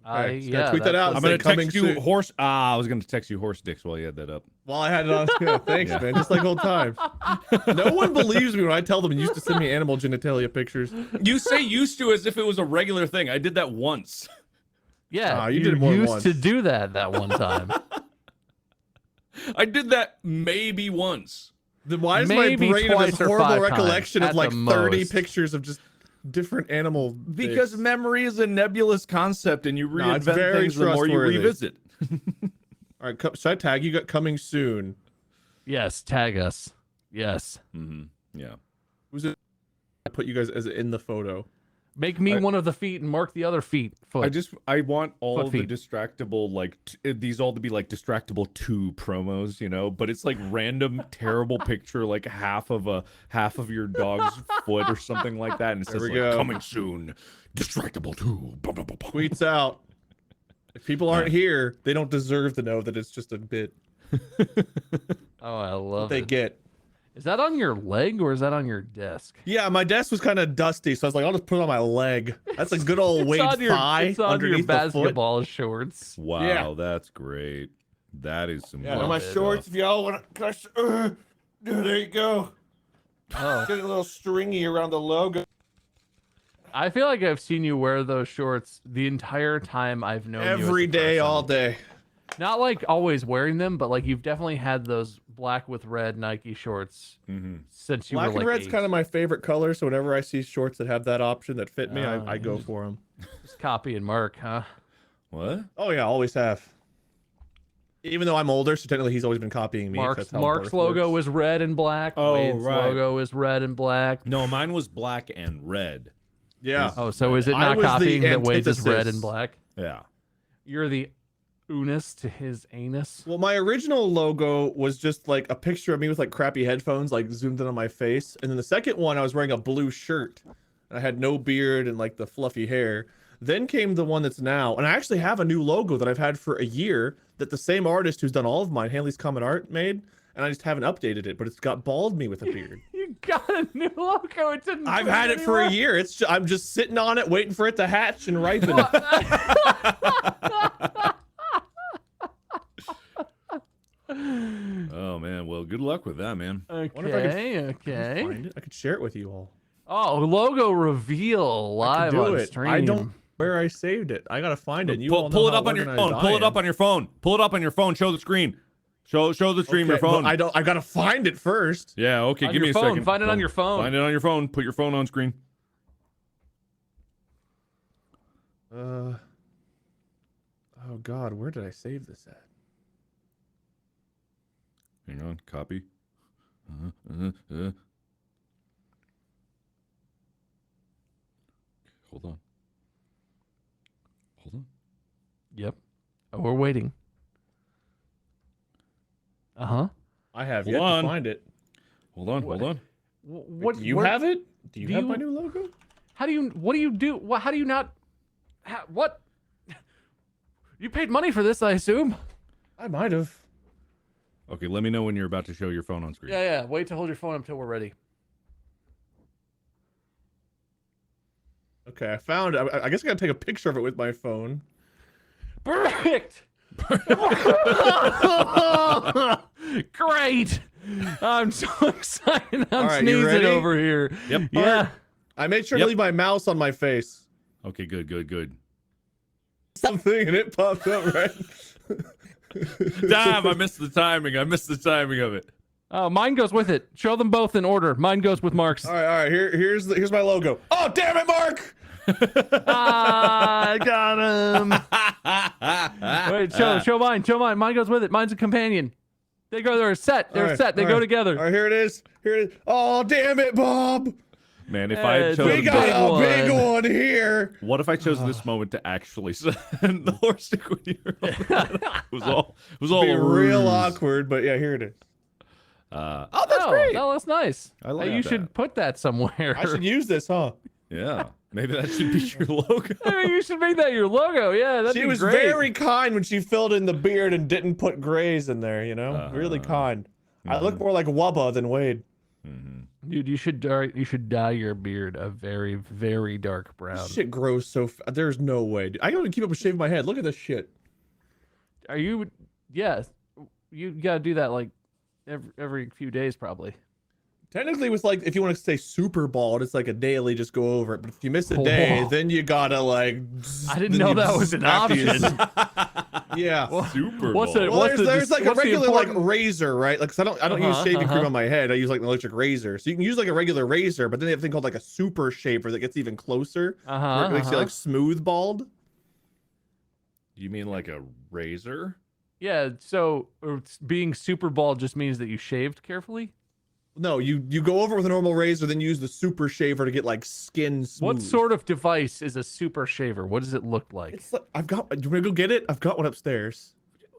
Okay, just gotta yeah, tweet that out. I'm Say gonna coming text you soon. horse. I was gonna text you horse dicks while you had that up. While I had it on. Yeah, thanks, Yeah. man. Just like old times. No one believes me when I tell them you used to send me animal genitalia pictures. You say used to as if it was a regular thing. I did that once. Yeah, you did it more than used once. to do that one time. I did that maybe once. Then why is Maybe my brain have this twice or horrible 5 recollection times of like at the 30 most. pictures of just different animal Because dicks? memory is a nebulous concept, and you No, it's reinvent very things the more you trustworthy. revisit. All right, should I tag you? Got coming soon. Yes, tag us. Yes. Yeah. Who's it? I put you guys as in the photo. Make me one of the feet and mark the other feet. Foot. I want all Foot of the feet. distractible, like these all to be like distractible 2 promos, you know, but it's like random terrible picture, like half of your dog's foot or something like that, and it There says we like go. coming soon, distractible 2. Blah, blah, blah, blah. Tweets out. If people aren't here, they don't deserve to know that it's just a bit Oh, I love they it. get. Is that on your leg or is that on your desk? Yeah, my desk was kind of dusty, so I was like, I'll just put it on my leg. That's a good old weight on your, thigh it's on your underneath the foot. basketball shorts. Wow, Yeah. that's great. That is some Yeah, good and my stuff. shorts. If y'all want to, there you go. Oh. Getting a little stringy around the logo. I feel like I've seen you wear those shorts the entire time I've known you. as Every a day, person. all day. Not like always wearing them, but like you've definitely had those black with red Nike shorts since you Black were like and red's 8. kind of my favorite color, so whenever I see shorts that have that option that fit me, I go just- for them. Just copy and mark, huh? What? Oh yeah, always have. Even though I'm older, so technically he's always been copying me. Mark's That's how Mark's birth logo works. is red and black. Oh, Wade's right. logo is red and black. No, mine was black and red. Yeah. Oh, so is it I not was the copying that Wade's is red antithesis. and black? Yeah. You're the unus to his anus. Well, my original logo was just like a picture of me with like crappy headphones, like zoomed in on my face. And then the second one, I was wearing a blue shirt. And I had no beard and like the fluffy hair. Then came the one that's now, and I actually have a new logo that I've had for a year that the same artist who's done all of mine, Hanley's Common Art, made. And I just haven't updated it, but it's got bald me with a beard. You got a new logo. It didn't. I've put had it for a anywhere. year. I'm just sitting on it, waiting for it to hatch and ripen. Oh man. Well, good luck with that, man. Wonder if I could Okay. Find it. I could share it with you all. Oh, logo reveal I live could do on it. stream. I don't where I saved it. I gotta find it. And you all Pull know it how up on your organized phone. Pull I it up am. on your phone. Pull it up on your phone. Show the screen. Show the stream your Okay, but phone. I don't. I gotta find it first. Yeah. Okay. On Give your me a phone. second. Find it on your phone. Find it on your phone. Put your phone on screen. Oh God, where did I save this at? Hang on. Copy. Hold on. Hold on. Yep. Oh, we're waiting. Uh-huh. I have Hold yet on. to find it. Hold on. Hold on. What Do you where- have it? Do you do have you- my new logo? How do you? What do you do? What? How do you not? What? You paid money for this, I assume. I might have. Okay. Let me know when you're about to show your phone on screen. Yeah. Wait to hold your phone until we're ready. Okay, I found it. I guess I gotta take a picture of it with my phone. Perfect. Great. I'm so excited. I'm All right, you sneezing ready? over here. Yep. Yeah. I made sure Yep. to leave my mouse on my face. Okay. Good. Good. Good. Something and it popped up right. Damn! I missed the timing. I missed the timing of it. Oh, mine goes with it. Show them both in order. Mine goes with Mark's. All right. Here's my logo. Oh damn it, Mark! I got him. Wait, show mine. Show mine. Mine goes with it. Mine's a companion. They go. They're set. They're All right, set. They all go right. together. All right, here it is. Here it is. Oh damn it, Bob! Man, if I had It's a We chosen, big got a big one. one here. what if I chose this moment to actually send the horse stick with you? It was all. It was all Be a real ruse. awkward, but yeah, here it is. Oh, that's great. Oh, that's nice. I like You that. should put that somewhere. I should use this, huh? yeah. Maybe that should be your logo. I mean, you should make that your logo. Yeah, that'd She be was great. very kind when she filled in the beard and didn't put grays in there, you know? Really Uh-huh. kind. I look more like Wubba than Wade. Mhm. Dude, you should dye your beard a very, very dark brown. This shit grows so. There's no way. Dude. I don't even keep up with shaving my head. Look at this shit. Are you? Yeah, you gotta do that like every few days probably. Technically, with like, if you want to stay super bald, it's like a daily, just go over it. But if you miss a day, Whoa. then you gotta like. I didn't know that was an option. Yeah. Super What's Bowl. it? Well, What's there's like a what's the regular like important- razor, right? Like, 'cause I don't use shaving cream uh-huh. on my head. I use like an electric razor. So you can use like a regular razor, but then they have a thing called like a super shaver that gets even closer. Where it makes you like smooth bald. You mean like a razor? Yeah, so being super bald just means that you shaved carefully. No, you go over with a normal razor, then use the super shaver to get like skin smooth. What sort of device is a super shaver? What does it look like? It's like, I've got. Do you want to go get it? I've got one upstairs.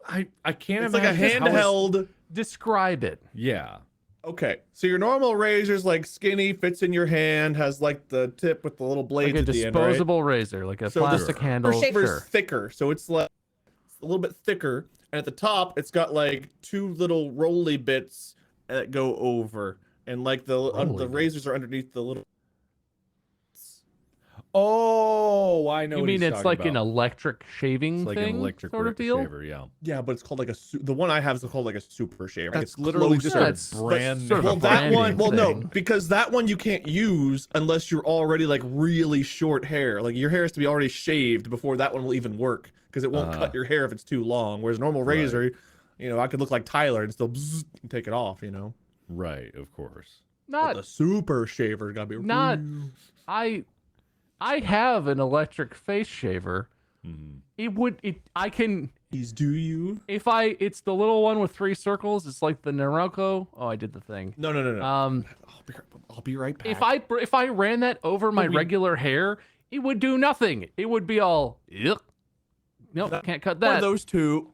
I can't It's like a imagine how it's- handheld. Describe it. Yeah. Okay, so your normal razor's like skinny, fits in your hand, has like the tip with the little blades Like a at the end, right? disposable razor, like a So the plastic super handle. shaver's Sure. thicker, so it's like it's a little bit thicker, and at the top it's got like two little rolly bits that go over, and like the Rolly bits. razors are underneath the little. Oh, I know. You what mean he's it's talking like an about. electric shaving It's like thing, an electric sort of deal? shaver, yeah. Yeah, but it's called like a the one I have is called like a super shaver. That's It's literally closer. just Yeah, a it's brand sort of a Well, name. that one, branding well, no, thing. because that one you can't use unless you're already like really short hair. Like your hair has to be already shaved before that one will even work, because it won't cut your hair if it's too long. Whereas normal Right. razor, you know, I could look like Tyler and still and take it off, you know. Right, of course. But Not the super shaver gotta be Not- real. I have an electric face shaver. Mhm. I can Do you? it's the little one with 3 circles. It's like the Norelco. Oh, I did the thing. No. I'll be right back. If I ran that over my regular hair, it would do nothing. It would be all yuck. Nope, can't cut One of that. those two.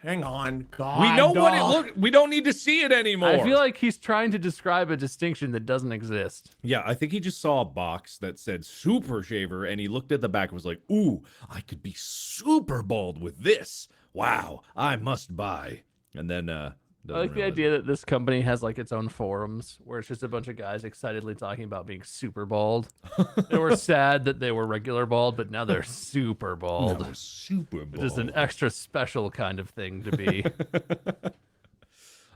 Hang on. God, We know what it dog. look. We don't need to see it anymore. I feel like he's trying to describe a distinction that doesn't exist. Yeah, I think he just saw a box that said super shaver and he looked at the back and was like, "Ooh, I could be super bald with this. Wow, I must buy." And then I like the idea that this company has like its own forums where it's just a bunch of guys excitedly talking about being super bald. They were sad that they were regular bald, but now they're super bald. super bald. Just an extra special kind of thing to be.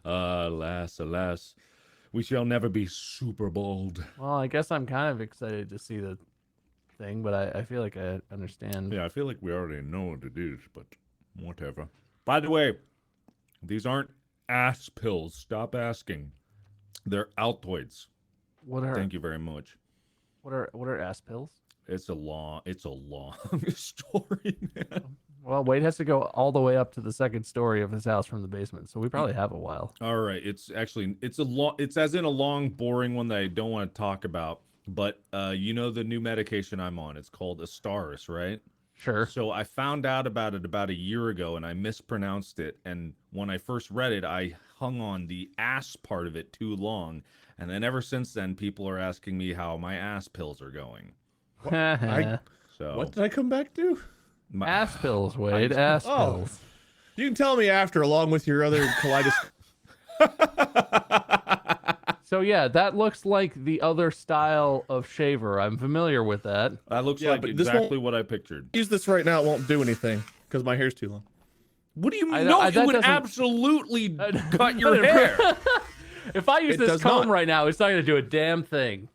Alas, alas, we shall never be super bald. Well, I guess I'm kind of excited to see the thing, but I feel like I understand. Yeah, I feel like we already know what it is, but whatever. By the way, these aren't ass pills. Stop asking. They're Altoids. What are Thank you very much. what are ass pills? It's a long story, man. Well, Wade has to go all the way up to the second story of his house from the basement, so we probably have a while. All right, it's as in a long, boring one that I don't want to talk about. But you know the new medication I'm on. It's called Astaris, right? Sure. So I found out about it about a year ago, and I mispronounced it. And when I first read it, I hung on the ass part of it too long. And then ever since then, people are asking me how my ass pills are going. So What did I come back to? my, Ass pills, Wade. Ass Oh. pills. You can tell me after, along with your other kaleidoscope. So yeah, that looks like the other style of shaver. I'm familiar with that. that looks Yeah, like but this won't- exactly what I pictured. Use this right now, it won't do anything because my hair's too long. What do you I- mean? No, I- it that would doesn't- absolutely cut your hair. If I use It this does comb not. right now, it's not gonna do a damn thing.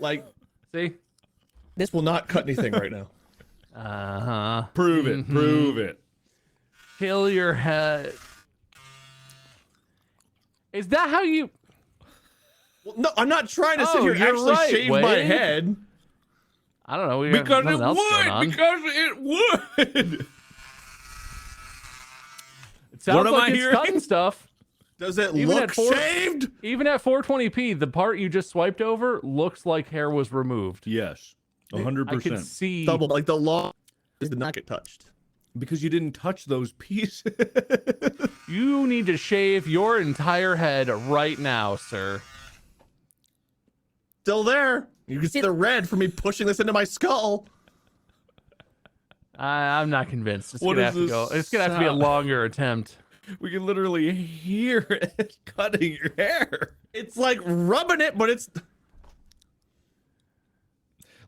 Like, See? this will not cut anything right now. Uh-huh. Prove it. Prove it. Kill your head. Is that how you Well, no, I'm not trying to sit Oh, here and you're actually right, shave my Wade. head. I don't know. We got Because it nothing else going on. would. Because it would. It sounds What am like I it's hearing? cutting stuff. Does it Even look at four- shaved? Even at 420p, the part you just swiped over looks like hair was removed. Yes. 100%. I can see. Double, like the long is did not get touched. Because you didn't touch those pieces. You need to shave your entire head right now, sir. Still there. You can see the red from me pushing this into my skull. I'm not convinced. It's What gonna is have to go. this It's gonna have to be a sound? longer attempt. We can literally hear it cutting your hair. It's like rubbing it, but it's.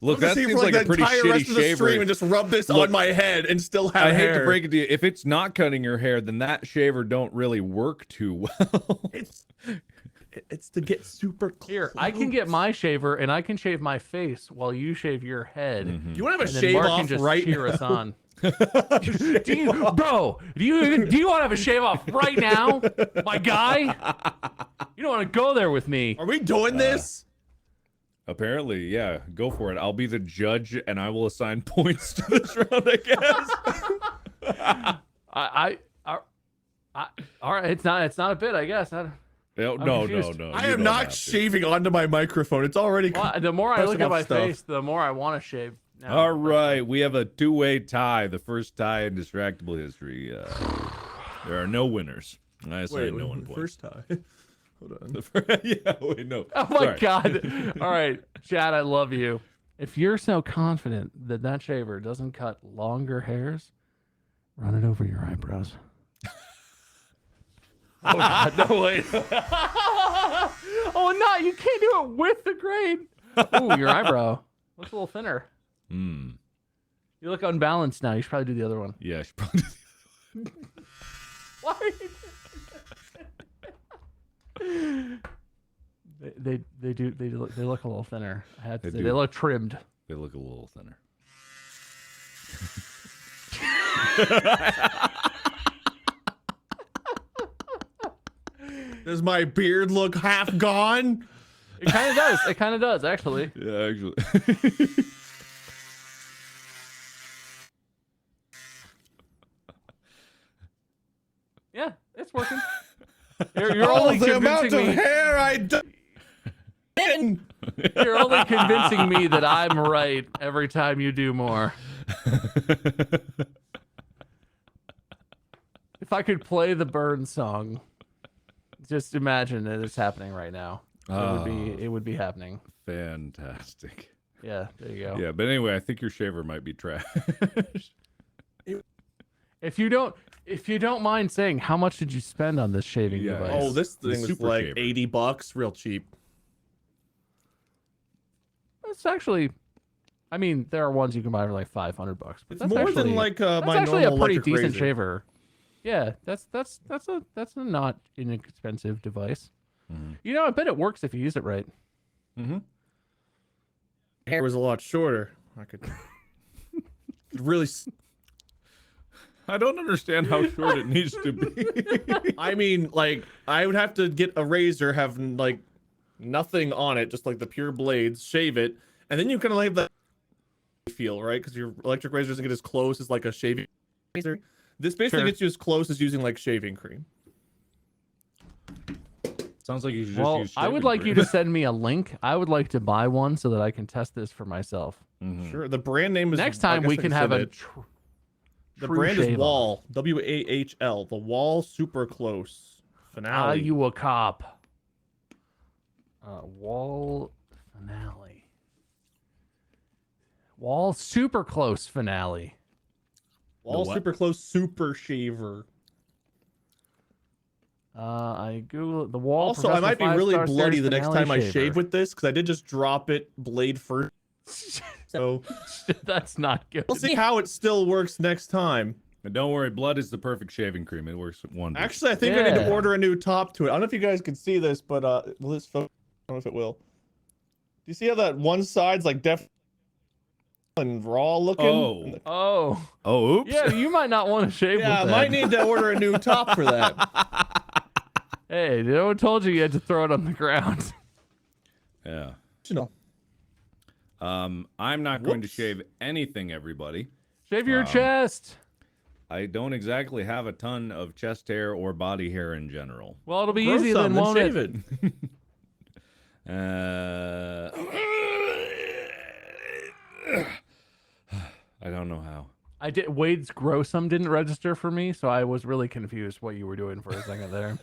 Look, I'm that gonna see seems for like the a pretty entire shitty rest of the stream shaver. and just rub this Look, on my head and still have I hate hair. to break it to you. If it's not cutting your hair, then that shaver don't really work too well. It's to get super close. Here, I can get my shaver and I can shave my face while you shave your head. Mhm. You want to have a And then shave Mark off can just right cheer now? us on. Do you want to have a shave off right now, my guy? You don't want to go there with me. Are we doing this? Apparently, yeah. Go for it. I'll be the judge, and I will assign points to this round, I guess. All right. It's not a bit, I guess. No, I'm no, confused. no. I you am don't not have to. shaving onto my microphone. It's already. Well, the more I pressing look at up my stuff. face, the more I want to shave. Now. All right, we have a two-way tie. The first tie in Distractable history. There are no winners. I assign no one points. First time. Hold on. Yeah, wait, no. Oh my Sorry. God. All right, Chad, I love you. If you're so confident that that shaver doesn't cut longer hairs, run it over your eyebrows. Oh God, no way. Oh, no, you can't do it with the grain. Ooh, your eyebrow looks a little thinner. Hmm. You look unbalanced now. You should probably do the other one. Yeah, I should probably do Why? They look a little thinner. I had to They say, do. they look trimmed. They look a little thinner. Does my beard look half gone? It kind of does. It kind of does, actually. Yeah, actually. Yeah, it's working. You're Oh, only the amount of convincing me. hair I did. You're only convincing me that I'm right every time you do more. If I could play the Burn song, just imagine that it's happening right now. It would be happening. Fantastic. Yeah, there you go. Yeah, but anyway, I think your shaver might be trash. If you don't mind saying, how much did you spend on this shaving Yeah, device? Oh, this The thing was super like shaver. $80, real cheap. It's actually, I mean, there are ones you can buy for like $500, but It's that's more actually, than like that's my actually a normal pretty electric decent razor. shaver. Yeah, that's a not inexpensive device. Mhm. You know, I bet it works if you use it right. Mm-hmm. Hair was a lot shorter. I could really. I don't understand how short it needs to be. I mean, like, I would have to get a razor, have like nothing on it, just like the pure blades, shave it, and then you kind of like that feel, right? Because your electric razor doesn't get as close as like a shaving razor. This basically Sure. gets you as close as using like shaving cream. Sounds like you should just Well, use I would shaving like you cream. to send me a link. I would like to buy one so that I can test this for myself. Mhm. Sure. The brand name is. Next I time guess we I can have said a it. The true brand is shave-off. Wall. WAHL. The Wall Super Close Are Finale. you a cop? Wall finale. Wall super close finale. Wall The what? Super Close Super Shaver. I Google the wall. Also, I professional might be really 5-star bloody series the next finale time I shaver. shave with this because I did just drop it blade first. So That's not good. we'll see how it still works next time. And don't worry, blood is the perfect shaving cream. It works wonders. Actually, I think I need to Yeah. order a new top to it. I don't know if you guys can see this, but will this focus? I don't know if it will. Do you see how that one side's like def and raw looking? Oh. And the- Oh, Oh, oops. yeah. You might not want to shave yeah, I with that. might need to order a new top for that. Hey, no one told you had to throw it on the ground. Yeah. You know. I'm not going to Whoops. shave anything, everybody. Shave your chest. I don't exactly have a ton of chest hair or body hair in general. Well, it'll be Grow easy some, then, won't shave it? it. I don't know how. I did. Wade's grow some didn't register for me, so I was really confused what you were doing for a second there.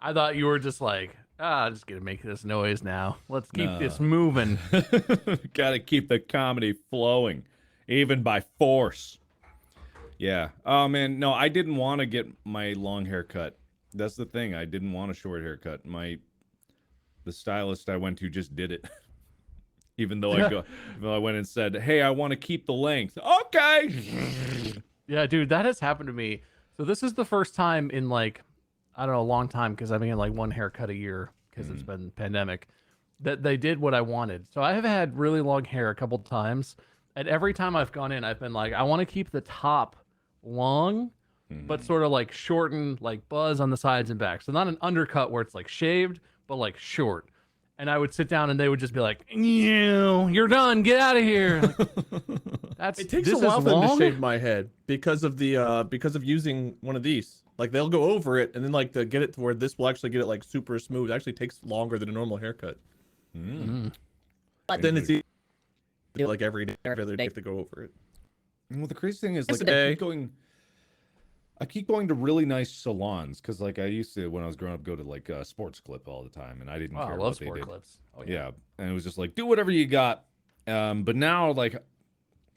I thought you were just like, I'm just gonna make this noise now. Let's keep this moving. Gotta keep the comedy flowing, even by force. Yeah. Oh man, no, I didn't want to get my long hair cut. That's the thing. I didn't want a short haircut. The stylist I went to just did it. Even though even though I went and said, "Hey, I want to keep the length." Okay. Yeah, dude, that has happened to me. So this is the first time in like, I don't know, a long time, because I've been getting like one haircut a year because it's been pandemic, that they did what I wanted. So I have had really long hair a couple times, and every time I've gone in, I've been like, I want to keep the top long, but sort of like shortened, like buzz on the sides and back. So not an undercut where it's like shaved, but like short. And I would sit down and they would just be like, "You're done. Get out of here." Like, It takes a this while is for them to long? shave my head because of using one of these. Like they'll go over it and then like to get it to where this will actually get it like super smooth. It actually takes longer than a normal haircut. But then it's like every day they have to go over it. Well, the crazy thing is, like, Today. I keep going to really nice salons because, like, I used to when I was growing up go to like Sports Clip all the time, and I didn't Oh, I care love what they sport did. clips. Oh, Yeah, and it was just like do whatever you got. But now, like,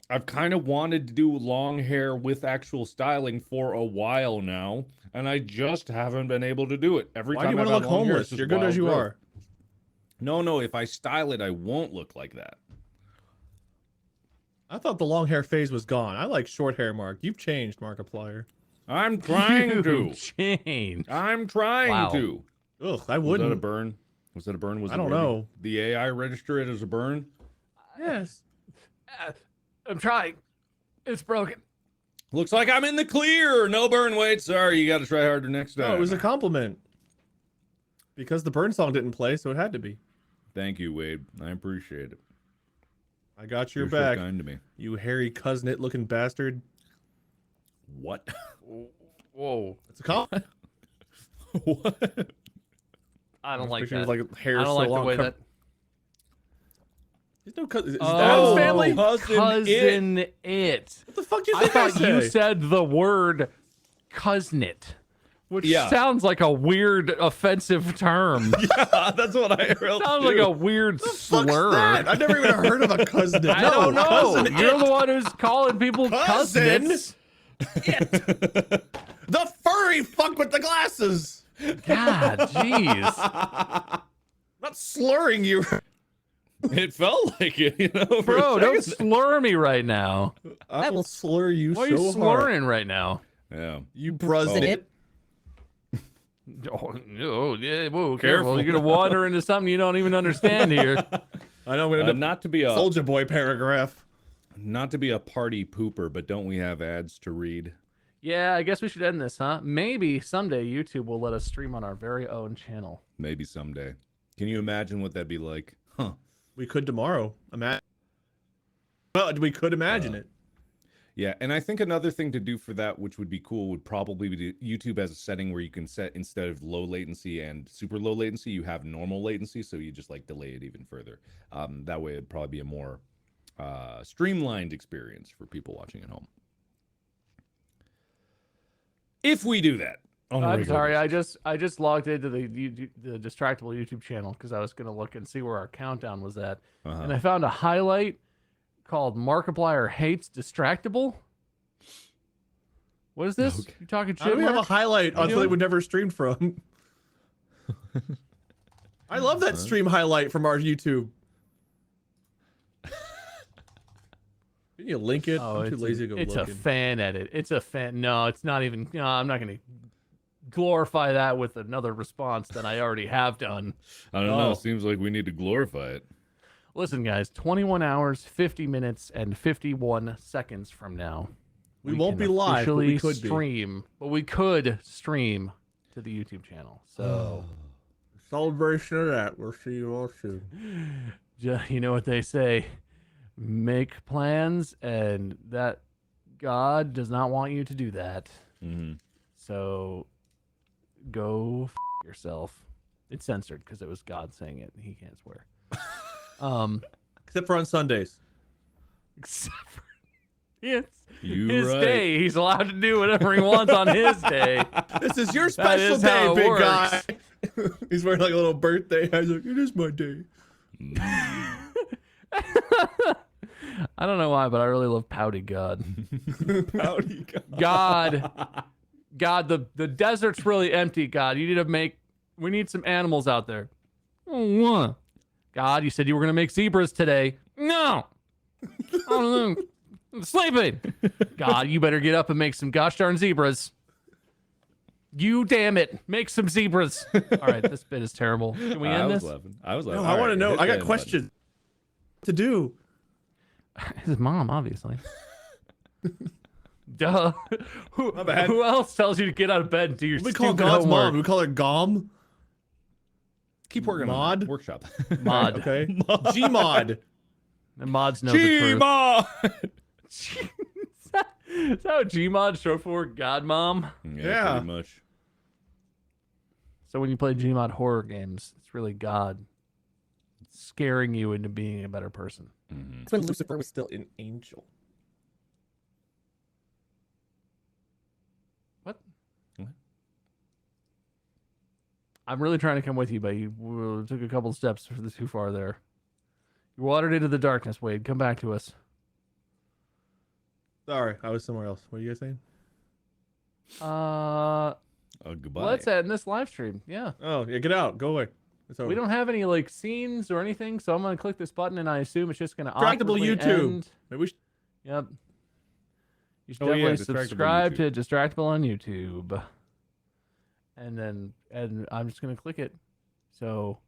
I've kind of wanted to do long hair with actual styling for a while now, and I just haven't been able to do it. Every Why do time you I've want to had look long hair, homeless? it's just You're good wild as you growth. are. No, if I style it, I won't look like that. I thought the long hair phase was gone. I like short hair, Mark. You've changed, Markiplier. I'm trying to. Change. I'm trying Wow. to. Ugh, I Was that a wouldn't. burn? Was that a burn? Was I it don't worthy? know. The AI register it as a burn? Yes. I'm trying. It's broken. Looks like I'm in the clear. No burn weight. Sorry, you got to try harder next time. No, it was a compliment. Because the burn song didn't play, so it had to be. Thank you, Wade. I appreciate it. I got your You're back. so kind to me. You hairy cousin looking bastard. What? Whoa. It's a compliment. What? I don't like Picture that. of, like hair I don't so like the long. way that. There's no cousin. Is Oh, that his family? Cousin it. What the fuck do you I think I thought you say? said the word cousinit, which Yeah. sounds like a weird offensive term. Yeah, that's what I heard. Sounds like a weird Fuck's slur. that? I've never even heard of a cousin. I don't know. Cousin You're it. the one who's calling people Cousin? cousins. The furry fuck with the glasses. God, jeez. Not slurring you. It felt like it, you know. for a Bro, don't second. slur me right now. I will slur you Why are so you hard. slurring right now? Yeah. You bruz it. Oh, no, yeah, whoa, careful. Careful. You're going to wander into something you don't even understand here. I know I'm gonna end up Not to be a Soldier Boy paragraph. party pooper, but don't we have ads to read? Yeah, I guess we should end this, huh? Maybe someday YouTube will let us stream on our very own channel. Maybe someday. Can you imagine what that'd be like? Huh. We could tomorrow. Imagine. Well, we could imagine it. Yeah, and I think another thing to do for that, which would be cool, would probably be YouTube has a setting where you can set, instead of low latency and super low latency, you have normal latency, so you just like delay it even further. That way it'd probably be a more streamlined experience for people watching at home. If we do that. on a I'm regular sorry, basis. I just logged into the Distractable YouTube channel because I was going to look and see where our countdown was at. Uh-huh. And I found a highlight called Markiplier Hates Distractable. What is this? Okay. You talking How do shit, we have a Mark? highlight on doing? something we never streamed from? I love that stream highlight from our YouTube. Can you link it? Oh, I'm too lazy to go it's looking. a fan edit. It's a fan. No, it's not even. No, I'm not going to glorify that with another response that I already have done. I don't know. Oh. It seems like we need to glorify it. Listen, guys, 21 hours, 50 minutes, and 51 seconds from now. We won't can be live, but we officially could be. stream, but we could stream to the YouTube channel. So, Celebration of that. We'll see you all soon. you know what they say: make plans, and that God does not want you to do that. Mm-hmm. So, go yourself. It's censored because it was God saying it. He can't swear. Except for on Sundays. Except for it's You his right. day. He's allowed to do whatever he wants on his day. This is your That special is day, how it big works. guy. He's wearing like a little birthday. I was like, it is my day. I don't know why, but I really love Pouty God. Howdy, God. God, the desert's really empty. God, you need to make. We need some animals out there. God, you said you were gonna make zebras today. No. I'm sleeping. God, you better get up and make some gosh darn zebras. You damn it, make some zebras. All right, this bit is terrible. Can we end this? I was No, laughing. I want to know. I got questions. questions to do. His mom, obviously. Duh. bad. Who else tells you to get out of bed and do your We call stupid God's homework? mom. We call her Gom. Keep working on Mod? that. Workshop. Mod. Okay. Gmod. And mods know the truth. Gmod. Is that what Gmod short for? God Mom? Yeah. Pretty much. So when you play Gmod horror games, it's really God scaring you into being a better person. Mhm. That's when Lucifer was still an angel. What? What? I'm really trying to come with you, but you took a couple steps too far there. You wandered into the darkness, Wade. Come back to us. Sorry, I was somewhere else. What are you guys saying? Goodbye. Let's end this live stream. Yeah. Oh, yeah, get out. Go away. It's over. We don't have any like scenes or anything, so I'm gonna click this button and I assume it's just gonna Distractable awkwardly YouTube. end. Maybe we should... Yep. You should Oh, yeah, definitely Distractable subscribe YouTube. to Distractable on YouTube. And I'm just gonna click it. So